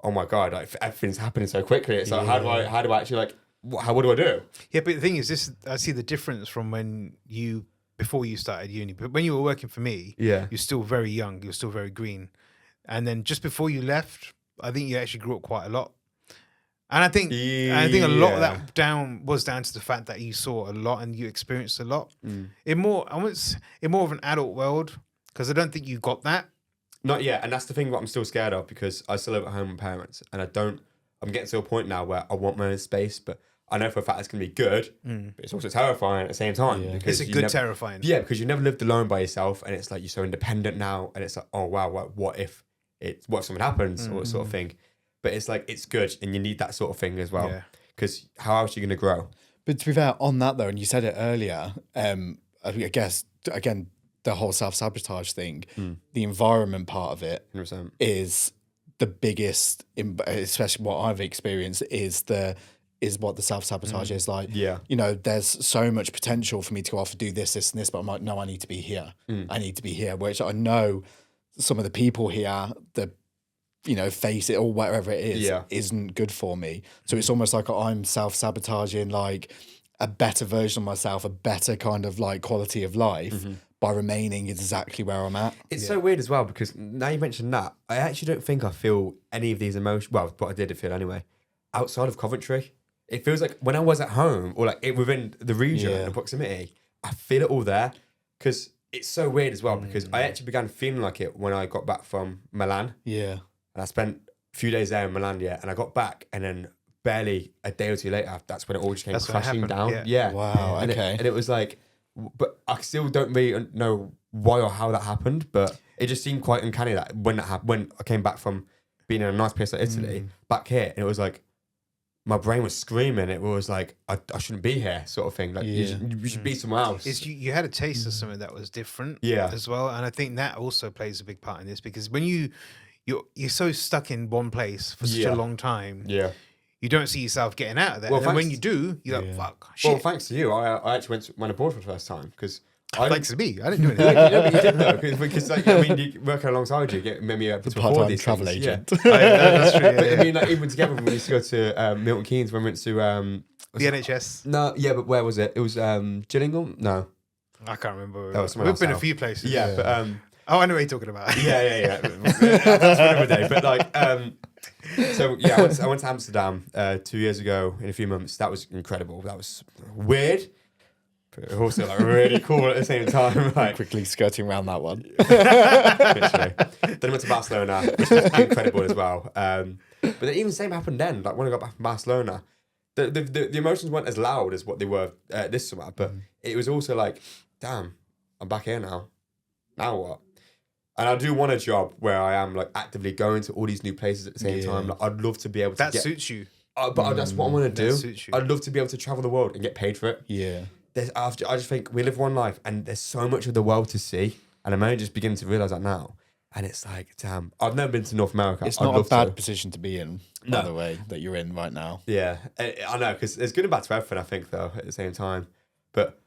oh my God, like everything's happening so quickly. It's like, how do I actually like, what do I do? Yeah, but the thing is, I see the difference from before you started uni. But when you were working for me, Yeah. you're still very young, you're still very green. And then just before you left, I think you actually grew up quite a lot. And I think a lot of that was down to the fact that you saw a lot and you experienced a lot. In more of an adult world, because I don't think you got that. Not yet, and that's the thing what I'm still scared of, because I still live at home with parents, and I'm getting to a point now where I want my own space, but I know for a fact it's going to be good, but it's also terrifying at the same time. Yeah. Because It's terrifying. Yeah, because you never lived alone by yourself, and it's like you're so independent now, and it's like, oh wow, what if something happens, or sort of thing. But it's like, it's good, and you need that sort of thing as well, because how else are you going to grow? But to be fair, on that though, and you said it earlier, I guess, again, the whole self-sabotage thing, the environment part of it 100%. is the biggest, especially what I've experienced, is what the self-sabotage is like. Yeah. You know, there's so much potential for me to go off and do this, and this, but I'm like, no, I need to be here. I need to be here, which I know some of the people here, face it or whatever it is, isn't good for me. So it's almost like I'm self-sabotaging like a better version of myself, a better kind of like quality of life by remaining exactly where I'm at. It's so weird as well, because now you mentioned that, I actually don't think I feel any of these emotions, well, what I did feel anyway, outside of Coventry. It feels like when I was at home, or like within the region and proximity, I feel it all there, because it's so weird as well, because I actually began feeling like it when I got back from Milan. Yeah. And I spent a few days there in Milan, and I got back, and then barely a day or two later, that's when it all just came crashing down. Yeah. Wow, and okay. And it was like, but I still don't really know why or how that happened, but it just seemed quite uncanny that when I came back from being in a nice place like Italy, back here, and it was like, my brain was screaming. It was like, I shouldn't be here, sort of thing. Like, you should be somewhere else. You had a taste of something that was different as well. And I think that also plays a big part in this, because when you're so stuck in one place for such a long time, you don't see yourself getting out of there. And then when you do, you're like, fuck, shit. Well, thanks to you, I actually went abroad for the first time, because thanks to me, I didn't do anything. But you did though, because like, I mean, you working alongside you, get maybe able to afford these travel things. agent. That's true. But I mean, like, even together, we used to go to Milton Keynes when we went to The NHS. No, yeah, but where was it? It was Gillingham. No, I can't remember. That was somewhere We've else been now. a few places. Yeah, but oh, I know what you're talking about. yeah. That's for another day. But like, so yeah, I went to Amsterdam 2 years ago in a few months. That was incredible. That was weird, but also like really cool at the same time. Like, Quickly skirting around that one. literally. Then I went to Barcelona, which was incredible as well. But then even the same happened then. Like when I got back from Barcelona, the emotions weren't as loud as what they were this summer, but it was also like, damn, I'm back here now. Now what? And I do want a job where I am like actively going to all these new places at the same time. Like, I'd love to be able to That suits you. but that's what I want to do. suits you. I'd love to be able to travel the world and get paid for it. Yeah. I just think we live one life, and there's so much of the world to see, and I'm only just beginning to realise that now. And it's like, damn, I've never been to North America. It's I'd not a love bad to. position to be in, by the way, that you're in right now. Yeah, I know, because it's good and bad to everything, I think, though, at the same time. But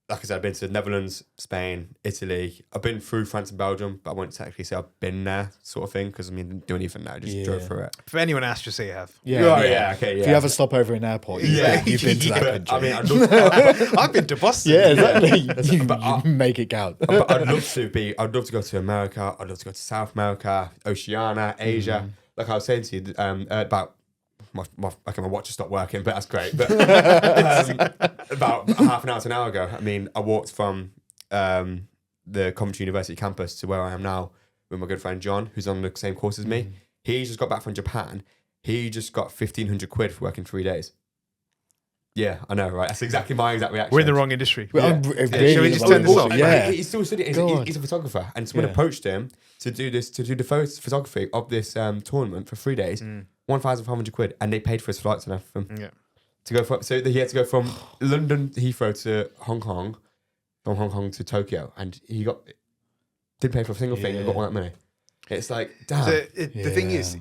like I said, I've been to the Netherlands, Spain, Italy. I've been through France and Belgium, but I won't technically say I've been there, sort of thing, because I mean, didn't do anything now, just drove through it. If anyone asks, just say you have. Yeah. Oh, yeah, okay, yeah. If you have a stopover in airport, you've been to that But, country. I mean, I'd love to, I've been to Boston. yeah, exactly. you But make it count. but I'd love to go to America. I'd love to go to South America, Oceania, Asia. Like I was saying to you about my watch has stopped working, but that's great. But about half an hour to an hour ago, I mean, I walked from the the Coventry University campus to where I am now with my good friend John, who's on the same course as me. He just got back from Japan. He just got 1,500 quid for working 3 days. Yeah, I know, right? That's exactly my exact reaction. We're in the wrong industry. Yeah. Shall we just turn this off? Yeah. He's still studying. He's a photographer, and someone Yeah. approached him to do the photography of this tournament for 3 days, 1,500 quid, and they paid for his flights and everything. Yeah. To go for, so he had to go from London Heathrow to Hong Kong, from Hong Kong to Tokyo, and he didn't pay for a single thing and got all that money. It's like, damn. So the thing is,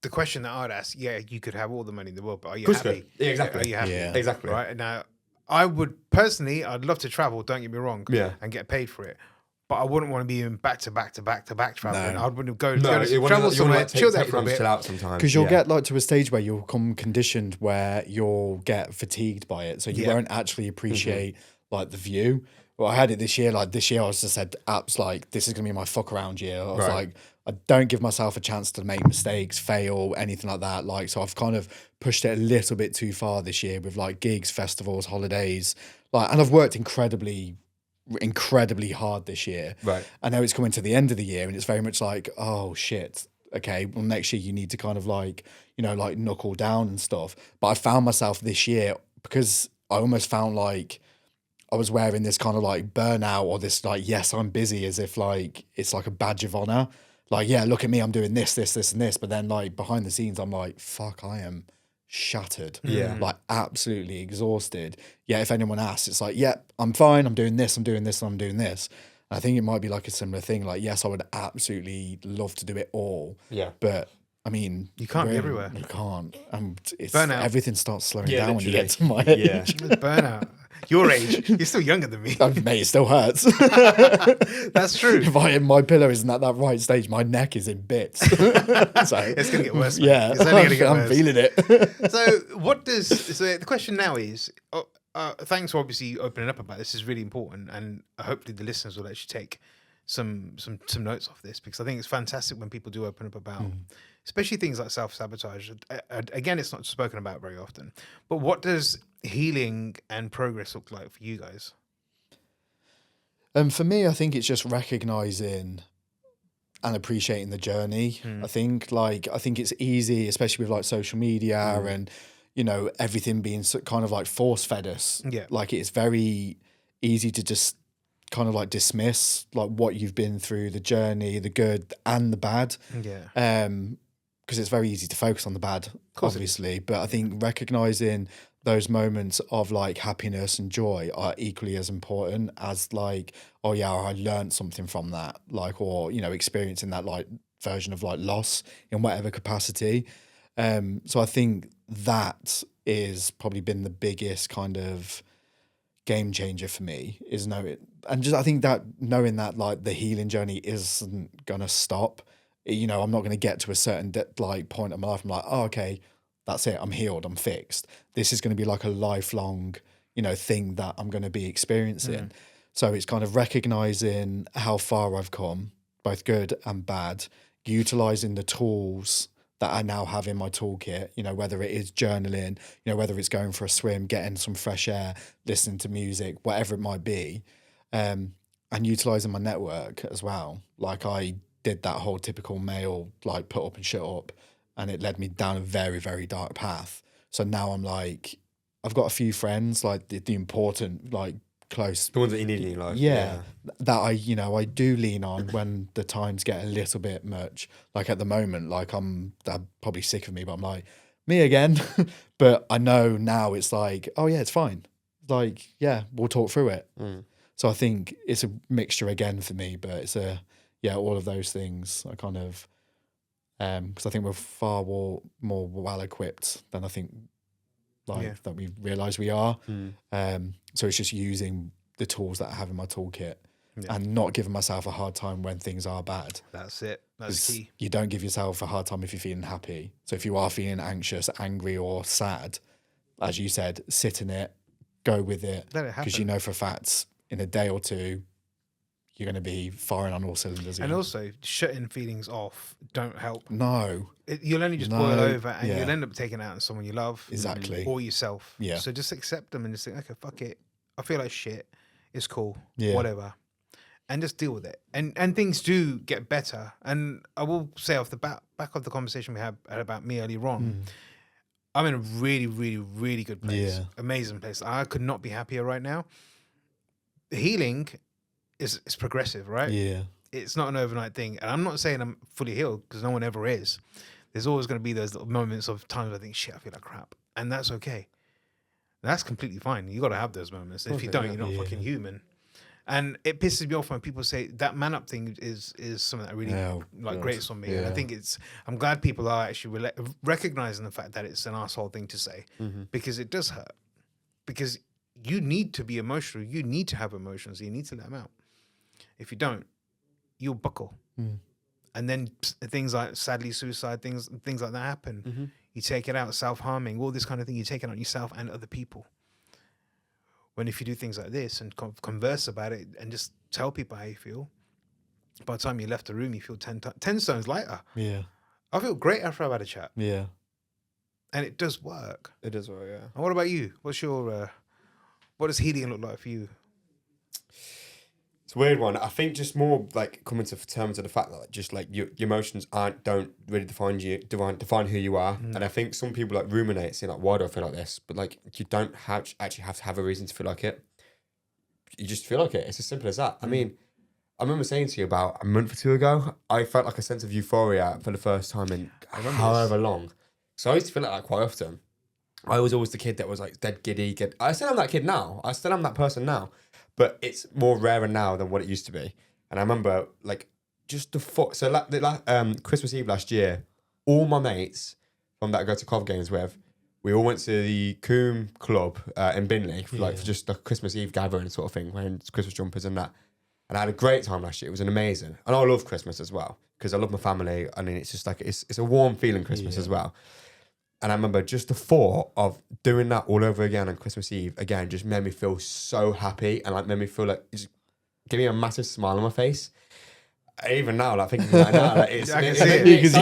the question that I'd ask, you could have all the money in the world, but are you happy? Yeah, exactly. Are you happy? Yeah. Exactly. Right now, I would personally, I'd love to travel. Don't get me wrong. Yeah. And get paid for it, but I wouldn't want to be in back to back traveling. No. I would go No, to travel somewhere, chill there for a bit. chill out sometimes. Because you'll get like to a stage where you'll come conditioned where you'll get fatigued by it, so you won't actually appreciate like the view. Well, I had it this year. Like this year, I was just said, "Apps like this is gonna be my fuck around year." I was like, I don't give myself a chance to make mistakes, fail, anything like that. Like, so I've kind of pushed it a little bit too far this year with like gigs, festivals, holidays. Like, and I've worked incredibly hard this year. Right. I know it's coming to the end of the year, and it's very much like, oh shit. Okay, well, next year you need to kind of like, like knuckle down and stuff. But I found myself this year because I almost found like I was wearing this kind of like burnout or this like, yes, I'm busy, as if like it's like a badge of honor. Like, yeah, look at me, I'm doing this, and this. But then like behind the scenes, I'm like, fuck, I am shattered. Yeah. Like absolutely exhausted. Yeah, if anyone asks, it's like, yeah, I'm fine, I'm doing this, and I'm doing this. I think it might be like a similar thing. Like, yes, I would absolutely love to do it all. Yeah. But I mean, You can't be everywhere. You can't. And it's Burnout. Everything starts slowing Yeah, down when you get to literally. my Yeah. age. Burnout. Your age. You're still younger than me. Mate, it still hurts. That's true. If my pillow isn't at that right stage, my neck is in bits. So It's gonna get worse. Mate. yeah, It's only gonna get I'm worse. feeling it. So the question now is, thanks for obviously opening up about this. Is really important, and hopefully the listeners will actually take some notes off this, because I think it's fantastic when people do open up about, especially things like self-sabotage. Again, it's not spoken about very often, but what does healing and progress look like for you guys? For me, I think it's just recognizing and appreciating the journey. I think it's easy, especially with like social media and everything being kind of like force fed us. Yeah. Like it's very easy to just kind of like dismiss like what you've been through, the journey, the good and the bad. Yeah. Because it's very easy to focus on the bad, obviously. But I think recognizing those moments of like happiness and joy are equally as important as like, oh yeah, I learned something from that, like, or experiencing that like version of like loss in whatever capacity. So I think that is probably been the biggest kind of game changer for me, is I think that knowing that like the healing journey isn't gonna stop. I'm not going to get to a certain point in my life. I'm like, oh, okay, that's it. I'm healed. I'm fixed. This is going to be like a lifelong, thing that I'm going to be experiencing. So it's kind of recognizing how far I've come, both good and bad, utilizing the tools that I now have in my toolkit, whether it is journaling, whether it's going for a swim, getting some fresh air, listening to music, whatever it might be, and utilizing my network as well. Like I did that whole typical male, like put up and shut up, and it led me down a very, very dark path. So now I'm like, I've got a few friends, like the important, like close, The ones that you need in your life. yeah, that I do lean on when the times get a little bit much. Like at the moment, like they're probably sick of me, but I'm like, me again. But I know now it's like, oh yeah, it's fine. Like, yeah, we'll talk through it. So I think it's a mixture again for me, but it's all of those things are kind of, because I think we're far more well equipped than I think that we realise we are. So it's just using the tools that I have in my toolkit and not giving myself a hard time when things are bad. That's it. That's key. You don't give yourself a hard time if you're feeling happy. So if you are feeling anxious, angry or sad, as you said, sit in it, go with it. Let it happen. Because you know for a fact in a day or two, you're going to be firing on all cylinders. And also, shutting feelings off don't help. No. You'll only just boil over, and you'll end up taking out on someone you love. Exactly. Or yourself. Yeah. So just accept them and just think, okay, fuck it. I feel like shit. It's cool. Yeah. Whatever. and just deal with it. And things do get better. And I will say off the back of the conversation we had about me earlier on, I'm in a really, really, really good place. Yeah. Amazing place. I could not be happier right now. Healing is progressive, right? Yeah. It's not an overnight thing. And I'm not saying I'm fully healed, because no one ever is. There's always going to be those little moments of times I think, shit, I feel like crap. And that's okay. That's completely fine. You got to have those moments. If you don't, you're not fucking human. And it pisses me off when people say that man up thing is something that really grates on me. Yeah. And I think I'm glad people are actually recognizing the fact that it's an asshole thing to say, because it does hurt. Because you need to be emotional. You need to have emotions. You need to let them out. If you don't, you'll buckle. And then things like, sadly, suicide, things like that happen. You take it out, self-harming, all this kind of thing. You take it on yourself and other people. When if you do things like this and converse about it and just tell people how you feel, by the time you left the room, you feel 10 stones lighter. Yeah. I feel great after I've had a chat. Yeah. And it does work. It does work, yeah. And what about you? What's your, what does healing look like for you? It's a weird one. I think just more like coming to terms of the fact that like, just like your emotions don't really define who you are. And I think some people like ruminate, saying like, why do I feel like this? But like you don't actually have to have a reason to feel like it. You just feel like it. It's as simple as that. I mean, I remember saying to you about a month or two ago, I felt like a sense of euphoria for the first time in however long. So I used to feel like that quite often. I was always the kid that was like dead giddy. I still am that kid now. I still am that person now. But it's more rarer now than what it used to be. And I remember, like, just Christmas Eve last year, all my mates from that I go to Cov games with, we all went to the Coombe Club in Binley for just like Christmas Eve gathering sort of thing, wearing Christmas jumpers and that. And I had a great time last year. It was an amazing. And I love Christmas as well, because I love my family. I mean, it's just like, it's a warm feeling Christmas as well. And I remember just the thought of doing that all over again on Christmas Eve, again, just made me feel so happy and like made me feel like, it just gave me a massive smile on my face. Even now, like thinking about it now, like it's, I can it, see it, it. it's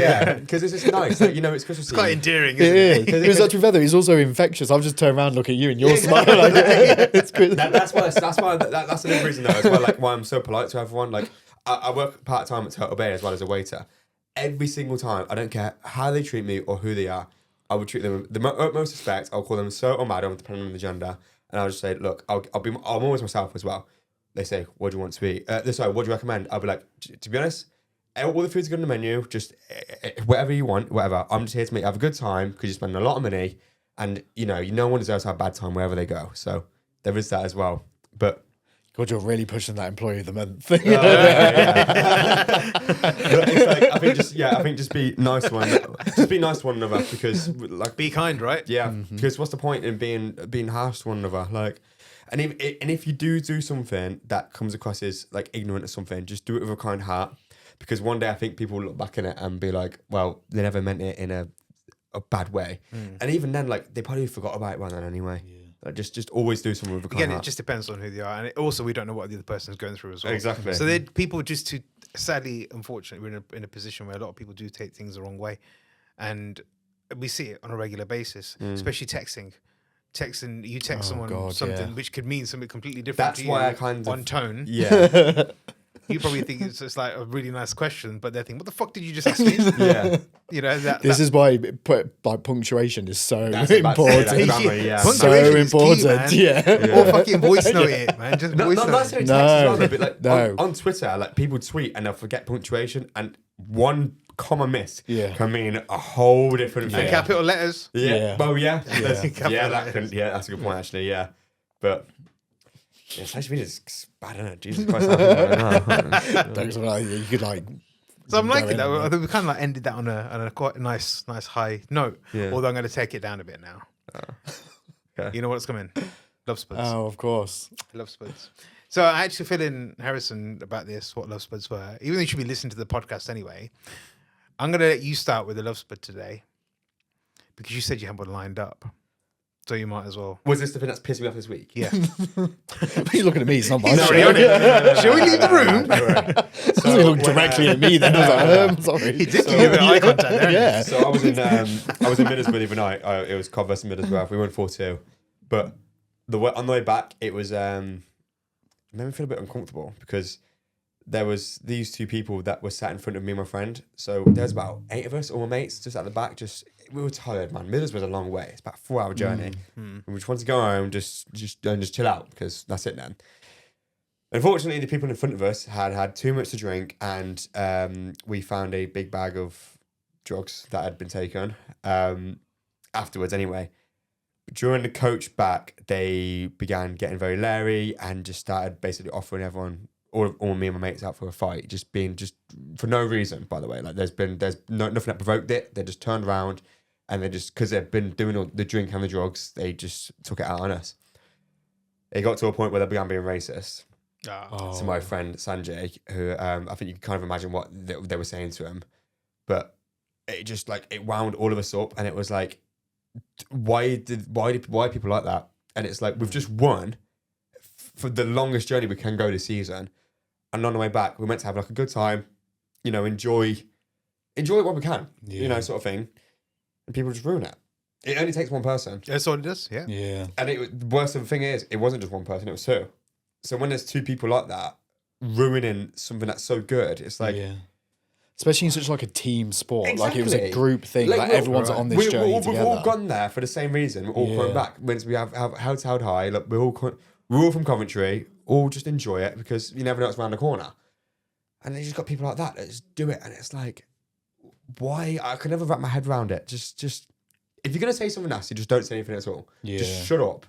yeah, because it's just nice. Like, you know, it's Christmas It's quite Eve. endearing, It isn't it? is. Because actually, feather is also infectious. I've just turned around, look at you, and you're smiling. Like, it's good. That's another reason though, as well. Like why I'm so polite to everyone. Like I work part time at Turtle Bay as well as a waiter. Every single time, I don't care how they treat me or who they are, I would treat them with the utmost respect. I'll call them sir or madam, depending on the gender, and I'll just say, look, I'm always myself as well. They say, what do you want to eat? Sorry, what do you recommend? I'll be like, to be honest, all the food's good on the menu. Just whatever you want, whatever. I'm just here to have a good time because you're spending a lot of money, and no one deserves to have a bad time wherever they go. So there is that as well. But God, you're really pushing that employee of the month thing. But it's like, I think just be nice to one, just be nice to one another, because like Be kind, right? yeah, because what's the point in being harsh to one another? Like, and if you do something that comes across as like ignorant or something, just do it with a kind heart, because one day I think people will look back in it and be like, well, they never meant it in a bad way, and even then, like they probably forgot about it by then anyway. Like, just always do something with a kind Again, heart. it just depends on who they are, and also we don't know what the other person's going through as well. Exactly. So people just to sadly, unfortunately, we're in a position where a lot of people do take things the wrong way, and we see it on a regular basis, especially texting. You text someone something which could mean something completely different. That's to why you I kind of on tone. Yeah. You probably think it's just like a really nice question, but they think, "What the fuck did you just ask me?" Yeah. This is why punctuation is so That's about to say important. that grammar, yeah. So Punctuation is key, important, man. yeah. Or fucking voice note it, man. Just voice Not note. necessarily No. text as well, though, but like No. on Twitter, like people tweet and they'll forget punctuation, and one comma miss can mean a whole different thing. And capital letters. Yeah. Yeah. Well, yeah. Capital letters. That's a good point actually. Yeah, but yeah, social media is bad, isn't it? Jesus Christ! You could like. So I'm go liking in that. and- I think we kind of like ended that on a quite nice high note. Yeah. Although I'm going to take it down a bit now. Okay. You know what's coming? Love spuds. Oh, of course. Love spuds. So I actually feel in Harrison about this, what love spuds were. Even though you should be listening to the podcast anyway, I'm going to let you start with the love spud today, because you said you had one lined up. So you might as well. Was this the thing that's pissed me off this week? Yeah. He's looking at me. It's not my He's already on it. Shall we leave the room? So he looked directly at me. Then I was like, sorry. He did give you a bit of eye contact there. Yeah. So I was in Middlesbrough the other night. It was Cov versus Middlesbrough. We won 4-2, but on the way back it was made me feel a bit uncomfortable because there was these two people that were sat in front of me and my friend. So there's about 8 of us, all my mates, just at the back. We were tired, man. Middlesbrough's was a long way. It's about a 4-hour journey. And we just wanted to go home, just chill out because that's it then. Unfortunately, the people in front of us had too much to drink, and we found a big bag of drugs that had been taken afterwards anyway. During the coach back, they began getting very leery and just started basically offering everyone, all me and my mates, out for a fight, just for no reason, by the way. Like there's nothing that provoked it. They just turned around and they just, because they've been doing all the drink and the drugs, they just took it out on us. It got to a point where they began being racist. To my friend Sanjay, who I think you can kind of imagine what they were saying to him, but it just like it wound all of us up, and it was like, why people like that? And it's like we've just won for the longest journey we can go this season, and on the way back we're meant to have like a good time, enjoy it what we can, sort of thing, and people just ruin it. It only takes one person. That's all it does. Yeah. Yeah. And the worst of the thing is, it wasn't just one person; it was two. So when there's two people like that ruining something that's so good, it's like, especially in such like a team sport, like it was a Exactly. group thing, like everyone's on this journey we've together. all gone there for the same reason. We're all coming back. Once we have heads held high, look, we're all from Coventry. All just enjoy it because you never know what's around the corner. And then you just got people like that just do it, and it's like, why? I could never wrap my head around it. Just if you're gonna say something nasty, just don't say anything at all. Yeah. Just shut up.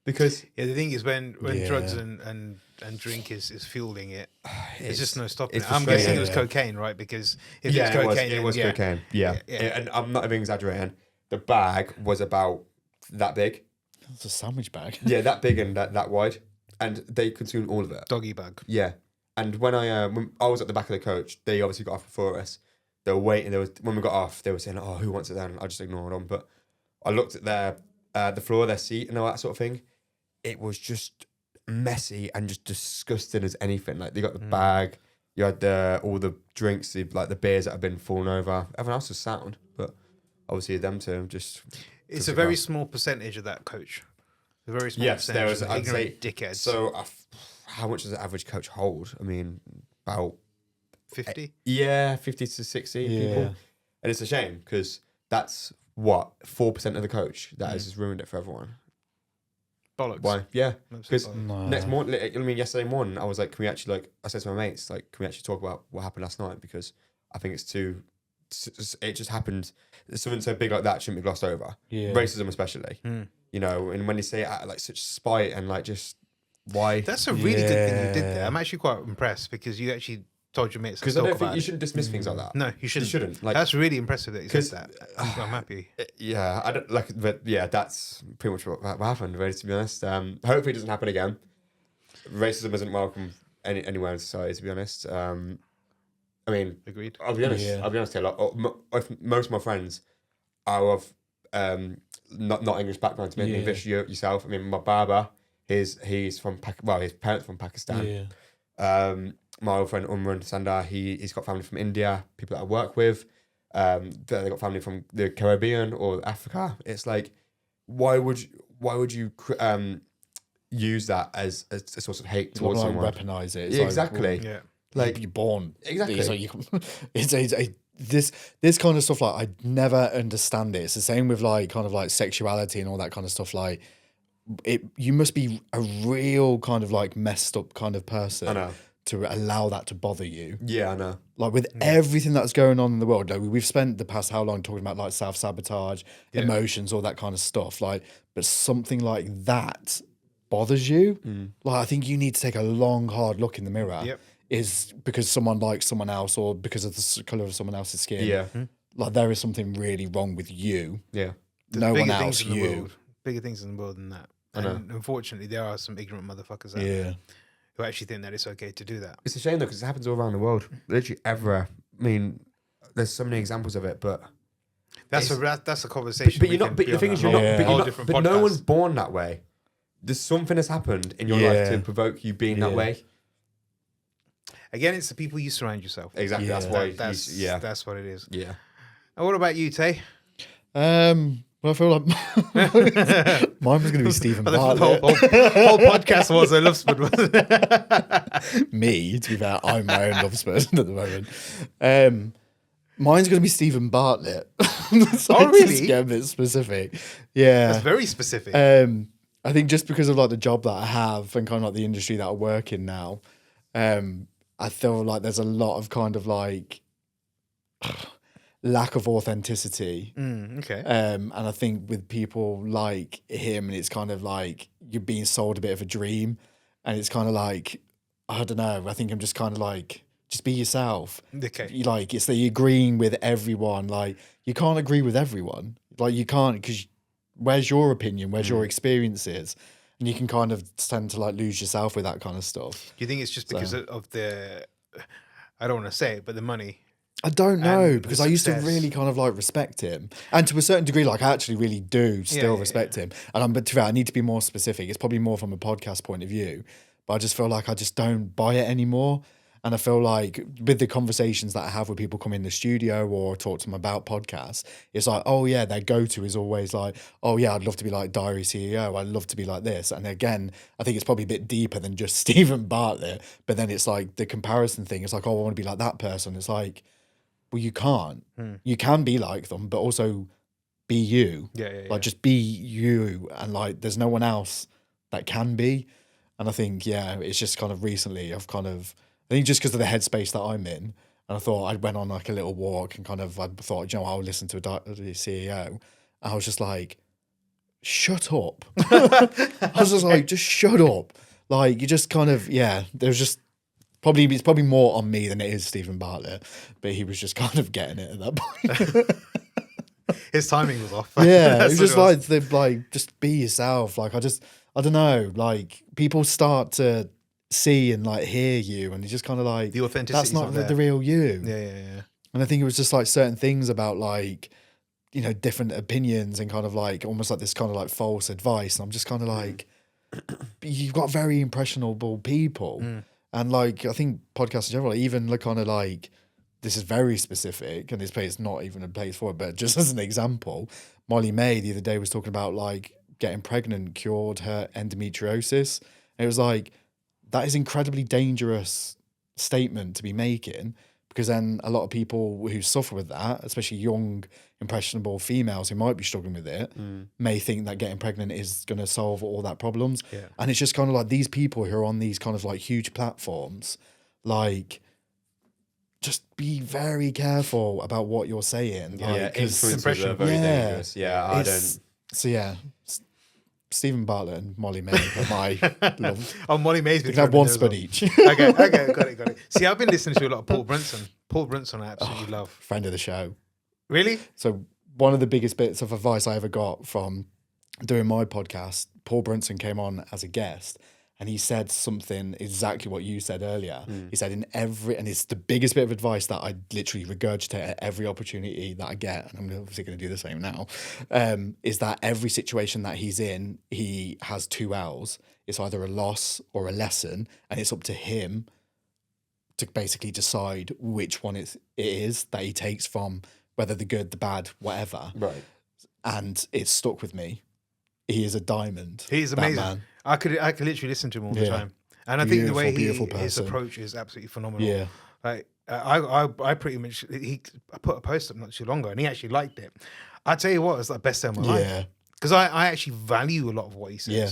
Because the thing is when drugs and drink is fueling it, there's just no stopping it. I'm guessing it was cocaine, right? Because if it's cocaine, it was cocaine. Yeah. And I'm not even exaggerating. The bag was about that big. It's a sandwich bag. Yeah, that big and that wide, and they consumed all of it. Doggy bag. Yeah, and when I was at the back of the coach, they obviously got off before us. They were waiting. When we got off, they were saying, "Oh, who wants it then?" I just ignored them. But I looked at the floor, their seat, and all that sort of thing. It was just messy and just disgusting as anything. Like they got the bag, you had all the drinks, like the beers that have been fallen over. Everyone else was sound, but obviously them two just. It's a very small percentage of that coach. A very small percentage. There was, of I'd say, ignorant dickheads. So how much does the average coach hold? I mean, about 50. 50 to 60 people, and it's a shame because that's what 4% of the coach that has just ruined it for everyone. Bollocks. Why? Yeah, because No. next morning, yesterday morning, I was like, can we actually I said to my mates, like, can we actually talk about what happened last night? Because I think it just happened. Something so big like that shouldn't be glossed over. Yeah. Racism especially, and when you say it out of, like such spite and like just why. That's a really good thing you did there. I'm actually quite impressed because you actually told your mates to Because I talk don't think about you it. shouldn't dismiss things like that. No, you shouldn't. You shouldn't. Like, that's really impressive that you said that. I'm happy. Yeah, I don't like, but yeah, that's pretty much what happened. Really, to be honest, hopefully it doesn't happen again. Racism isn't welcome anywhere in society. To be honest, I mean, Agreed. I'll be honest. Yeah. I'll be honest here. Most of my friends are of not English background. To me, Yeah. Vish, yourself. I mean, my barber, he's from his parents from Pakistan. Yeah. My old friend Umran Sandar, he's got family from India, people that I work with. They got family from the Caribbean or Africa. It's like, why would you use that as a source of hate You want towards to someone? weaponize it. It's Yeah, like, exactly. Yeah. Like, you're born. Exactly. It's like this kind of stuff. Like I never understand it. It's the same with like kind of like sexuality and all that kind of stuff. Like you must be a real kind of like messed up kind of person. I know. To allow that to bother you. Yeah, I know. Like with everything that's going on in the world, like we've spent the past how long talking about like self-sabotage, emotions, all that kind of stuff. Like, but something like that bothers you. Like I think you need to take a long, hard look in the mirror. Yep. Is because someone likes someone else or because of the colour of someone else's skin. Yeah. Like there is something really wrong with you. Yeah. There's No one bigger else, things in the you. world. Bigger things in the world than that. I know. And unfortunately, there are some ignorant motherfuckers out there who actually think that it's okay to do that. It's a shame though because it happens all around the world. Literally everywhere. I mean, there's so many examples of it, but That's a conversation. but we you're not. can But be the on thing a is, you're whole- not. But, whole you're not, different but no podcast. one's born that way. There's something that's happened in your life to provoke you being that way. Again, it's the people you surround yourself with. Exactly. Yeah. That's why. That's what it is. Yeah. And what about you, Tay? Well, I feel like Mine was going to be Stephen The whole, Bartlett. whole podcast was a love spud, wasn't it? Me, to be fair, I'm my own love person at the moment. Mine's going to be Stephen Bartlett. So Oh, really? Just get a bit specific. Yeah. That's very specific. I think just because of like the job that I have and kind of like the industry that I work in now, I feel like there's a lot of kind of like lack of authenticity. Okay. And I think with people like him, it's kind of like you're being sold a bit of a dream, and it's kind of like, I don't know. I think I'm just kind of like, just be yourself. Okay. Like it's that you're agreeing with everyone. Like you can't agree with everyone. Like you can't, because where's your opinion? Where's your experiences? And you can kind of tend to like lose yourself with that kind of stuff. Do you think it's just because of the, I don't want to say it, but the money? I don't know, And because the I used to success. really kind of like respect him, and to a certain degree, like I actually really do still respect him. And but to be fair, I need to be more specific. It's probably more from a podcast point of view, but I just feel like I just don't buy it anymore. And I feel like with the conversations that I have with people come in the studio or talk to them about podcasts, it's like, oh yeah, their go-to is always like, oh yeah, I'd love to be like Diary CEO. I'd love to be like this. And again, I think it's probably a bit deeper than just Stephen Bartlett. But then it's like the comparison thing. It's like, oh, I want to be like that person. It's like, well, you can't. You can be like them, but also be you. Yeah. Like just be you. And like, there's no one else that can be. And I think, yeah, it's just kind of recently I've kind of, I think just because of the headspace that I'm in, and I thought I went on like a little walk and kind of, I thought, you know, I'll listen to the CEO. And I was just like, shut up. I was just like, just shut up. Like, you just kind of, yeah, there's just, it's probably more on me than it is Stephen Bartlett, but he was just kind of getting it at that point. His timing was off. Yeah, That's it's what just it was. like just be yourself. Like I don't know, like people start to see and like hear you, and it's just kind of like The authenticity. that's not the real you. Yeah. And I think it was just like certain things about like, you know, different opinions and kind of like almost like this kind of like false advice. And I'm just kind of like, you've got very impressionable people. And like, I think podcasts in general, even like kind of like, this is very specific and this place is not even a place for it, but just as an example, Molly May the other day was talking about like getting pregnant cured her endometriosis. And it was like, that is incredibly dangerous statement to be making, because then a lot of people who suffer with that, especially young, impressionable females who might be struggling with it, may think that getting pregnant is going to solve all that problems. Yeah. And it's just kind of like these people who are on these kind of like huge platforms, like, just be very careful about what you're saying. Yeah, Like, 'cause influencers are very Yeah. dangerous. Yeah, I it's- don't. So yeah, Stephen Bartlett and Molly May are my love. Oh, Molly May's They been can have thrown in one there as spud well. each. Okay, got it. See, I've been listening to a lot of Paul Brunson. Paul Brunson, I absolutely love. Friend of the show. Really? So one of the biggest bits of advice I ever got from doing my podcast, Paul Brunson came on as a guest, and he said something exactly what you said earlier. He said and it's the biggest bit of advice that I literally regurgitate at every opportunity that I get, and I'm obviously going to do the same now, is that every situation that he's in, he has 2 L's. It's either a loss or a lesson, and it's up to him to basically decide which one it is that he takes from, whether the good, the bad, whatever. Right. And it's stuck with me. He is a diamond. He's that amazing. man. I could literally listen to him all the Yeah. time, and I think the way Beautiful his person. approach is absolutely phenomenal. Yeah. Like I pretty much I put a post up not too long ago, and he actually liked it. I tell you what, it's like the best day of my life, Yeah. because I actually value a lot of what he says. Yeah.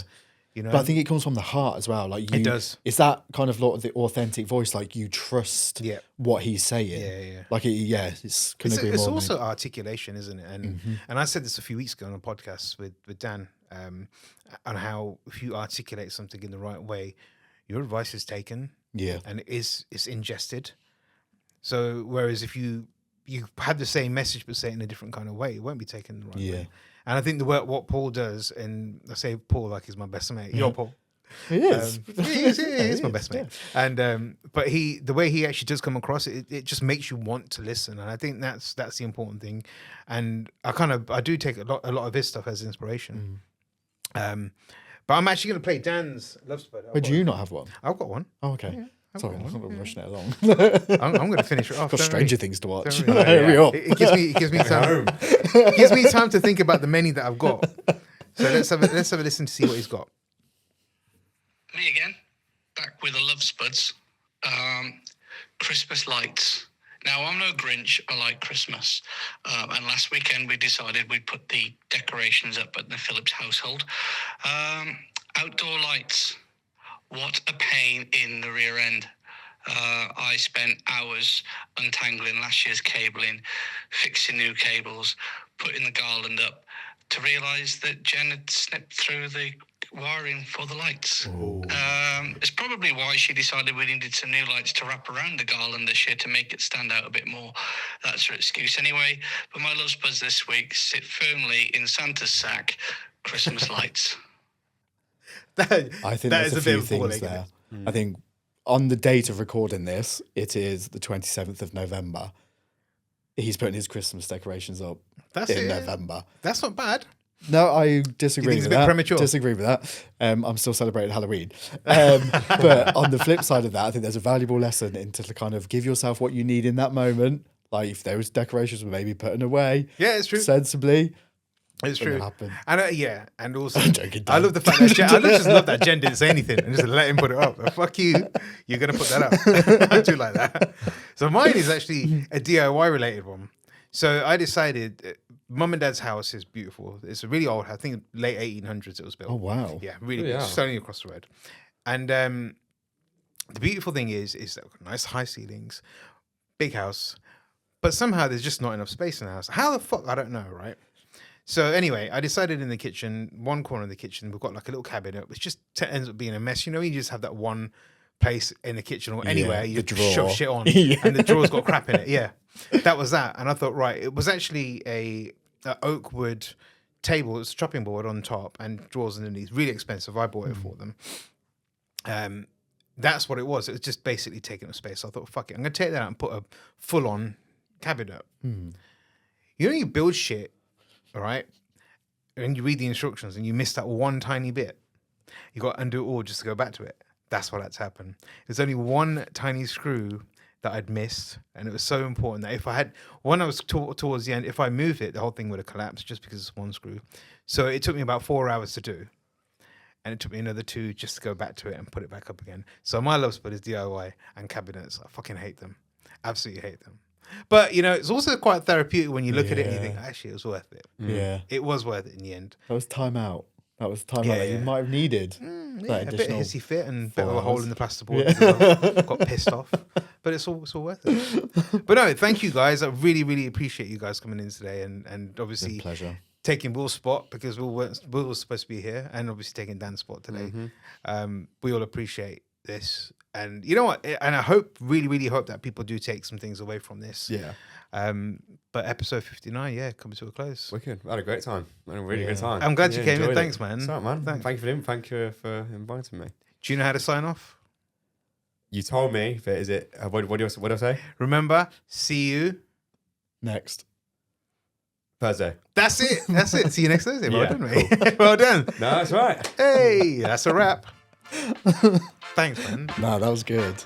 You know, But I think it comes from the heart as well. Like It does. It's that kind of the authentic voice. Like you trust Yeah. what he's saying. Yeah. Like it's couldn't agree It's more. also mate. articulation, isn't it? And I said this a few weeks ago on a podcast with Dan, on how if you articulate something in the right way, your advice is taken. Yeah. And it's ingested. So whereas if you have the same message but say it in a different kind of way, it won't be taken the right Yeah. way. And I think the work what Paul does, and I say Paul like he's my best mate. You're Paul. It is. He is my It best is, mate. And but the way he actually does come across, it just makes you want to listen. And I think that's the important thing. And I do take a lot of his stuff as inspiration. But I'm actually going to play Dan's Love Spud. But do you not have one? I've got one. Oh, okay. I've Sorry, got I'm one. not rushing it along. I'm going to finish it off. Got don't stranger worry. things to watch. Don't worry. Hurry up. It gives me time. It gives me time to think about the many that I've got. So let's have a listen to see what he's got. Me again, back with the Love Spuds. Christmas lights. Now, I'm no Grinch. I like Christmas. And last weekend we decided we'd put the decorations up at the Phillips household. Outdoor lights. What a pain in the rear end. I spent hours untangling last year's cabling, fixing new cables, putting the garland up, to realise that Jen had snipped through the wiring for the lights. It's probably why she decided we needed some new lights to wrap around the garland this year to make it stand out a bit more. That's her excuse anyway. But my love spuds this week sit firmly in Santa's sack. Christmas lights. I think there's a few things balling, there. I think on the date of recording this, it is the 27th of November. He's putting his Christmas decorations up in November. That's not bad. No, I disagree it's with a bit that. premature? Disagree with that. I'm still celebrating Halloween. But on the flip side of that, I think there's a valuable lesson into to kind of give yourself what you need in that moment. Like if those decorations were maybe putting away, Yeah, it's true. sensibly. It's true. Happen. And yeah, and also I'm joking, I Dan. love the fact that I just love that Jen didn't say anything and just let him put it up. Fuck you. You're gonna put that up. I do like that. So mine is actually a DIY related one. So I decided, mum and dad's house is beautiful. It's a really old, I think late 1800s it was built. Oh, wow. Yeah, really. Yeah. It's only across the road. And the beautiful thing is that we've got nice high ceilings, big house, but somehow there's just not enough space in the house. How the fuck? I don't know, right? So anyway, I decided in the kitchen, one corner of the kitchen, we've got like a little cabinet, which just ends up being a mess. You know, you just have that one place in the kitchen or anywhere you shove shit on and the drawer's got crap in it. Yeah, that was that. And I thought, right, it was actually a oak wood table. It was a chopping board on top and drawers underneath. Really expensive. I bought it for them. That's what it was. It was just basically taking up space. So I thought, fuck it. I'm going to take that out and put a full-on cabinet. You know, you build shit, all right, and you read the instructions and you miss that one tiny bit. You got to undo it all just to go back to it. That's what had to happen. There's only one tiny screw that I'd missed, and it was so important that if I had, when I was towards the end, if I moved it, the whole thing would have collapsed just because it's one screw. So it took me about 4 hours to do, and it took me another 2 just to go back to it and put it back up again. So my love spot is DIY and cabinets. I fucking hate them. Absolutely hate them. But, you know, it's also quite therapeutic when you look at it and you think, actually, it was worth it. Yeah. It was worth it in the end. That was time out. That was time out that you might have needed. Yeah, a bit of hissy fit and a bit of a hole in the plasterboard. Yeah. As well. Got pissed off, but it's all worth it. But no, thank you guys. I really, really appreciate you guys coming in today and obviously Pleasure. taking Will's spot because Will was supposed to be here and obviously taking Dan's spot today. We all appreciate this, and you know what? And I hope, really, really hope that people do take some things away from this. Yeah. But episode 59, coming to a close. Wicked. I had a great time. I had a really good time. I'm glad you came in. enjoyed Thanks, it. man. Sorry, man. Thanks. Thank you for inviting me. Do you know how to sign off? You told me, but is it, what do I say? Remember, see you Next. Thursday. That's it. That's it. See you next Thursday. Well Yeah, done, mate. Well done. No, that's right. Hey, that's a wrap. Thanks, man. No, that was good.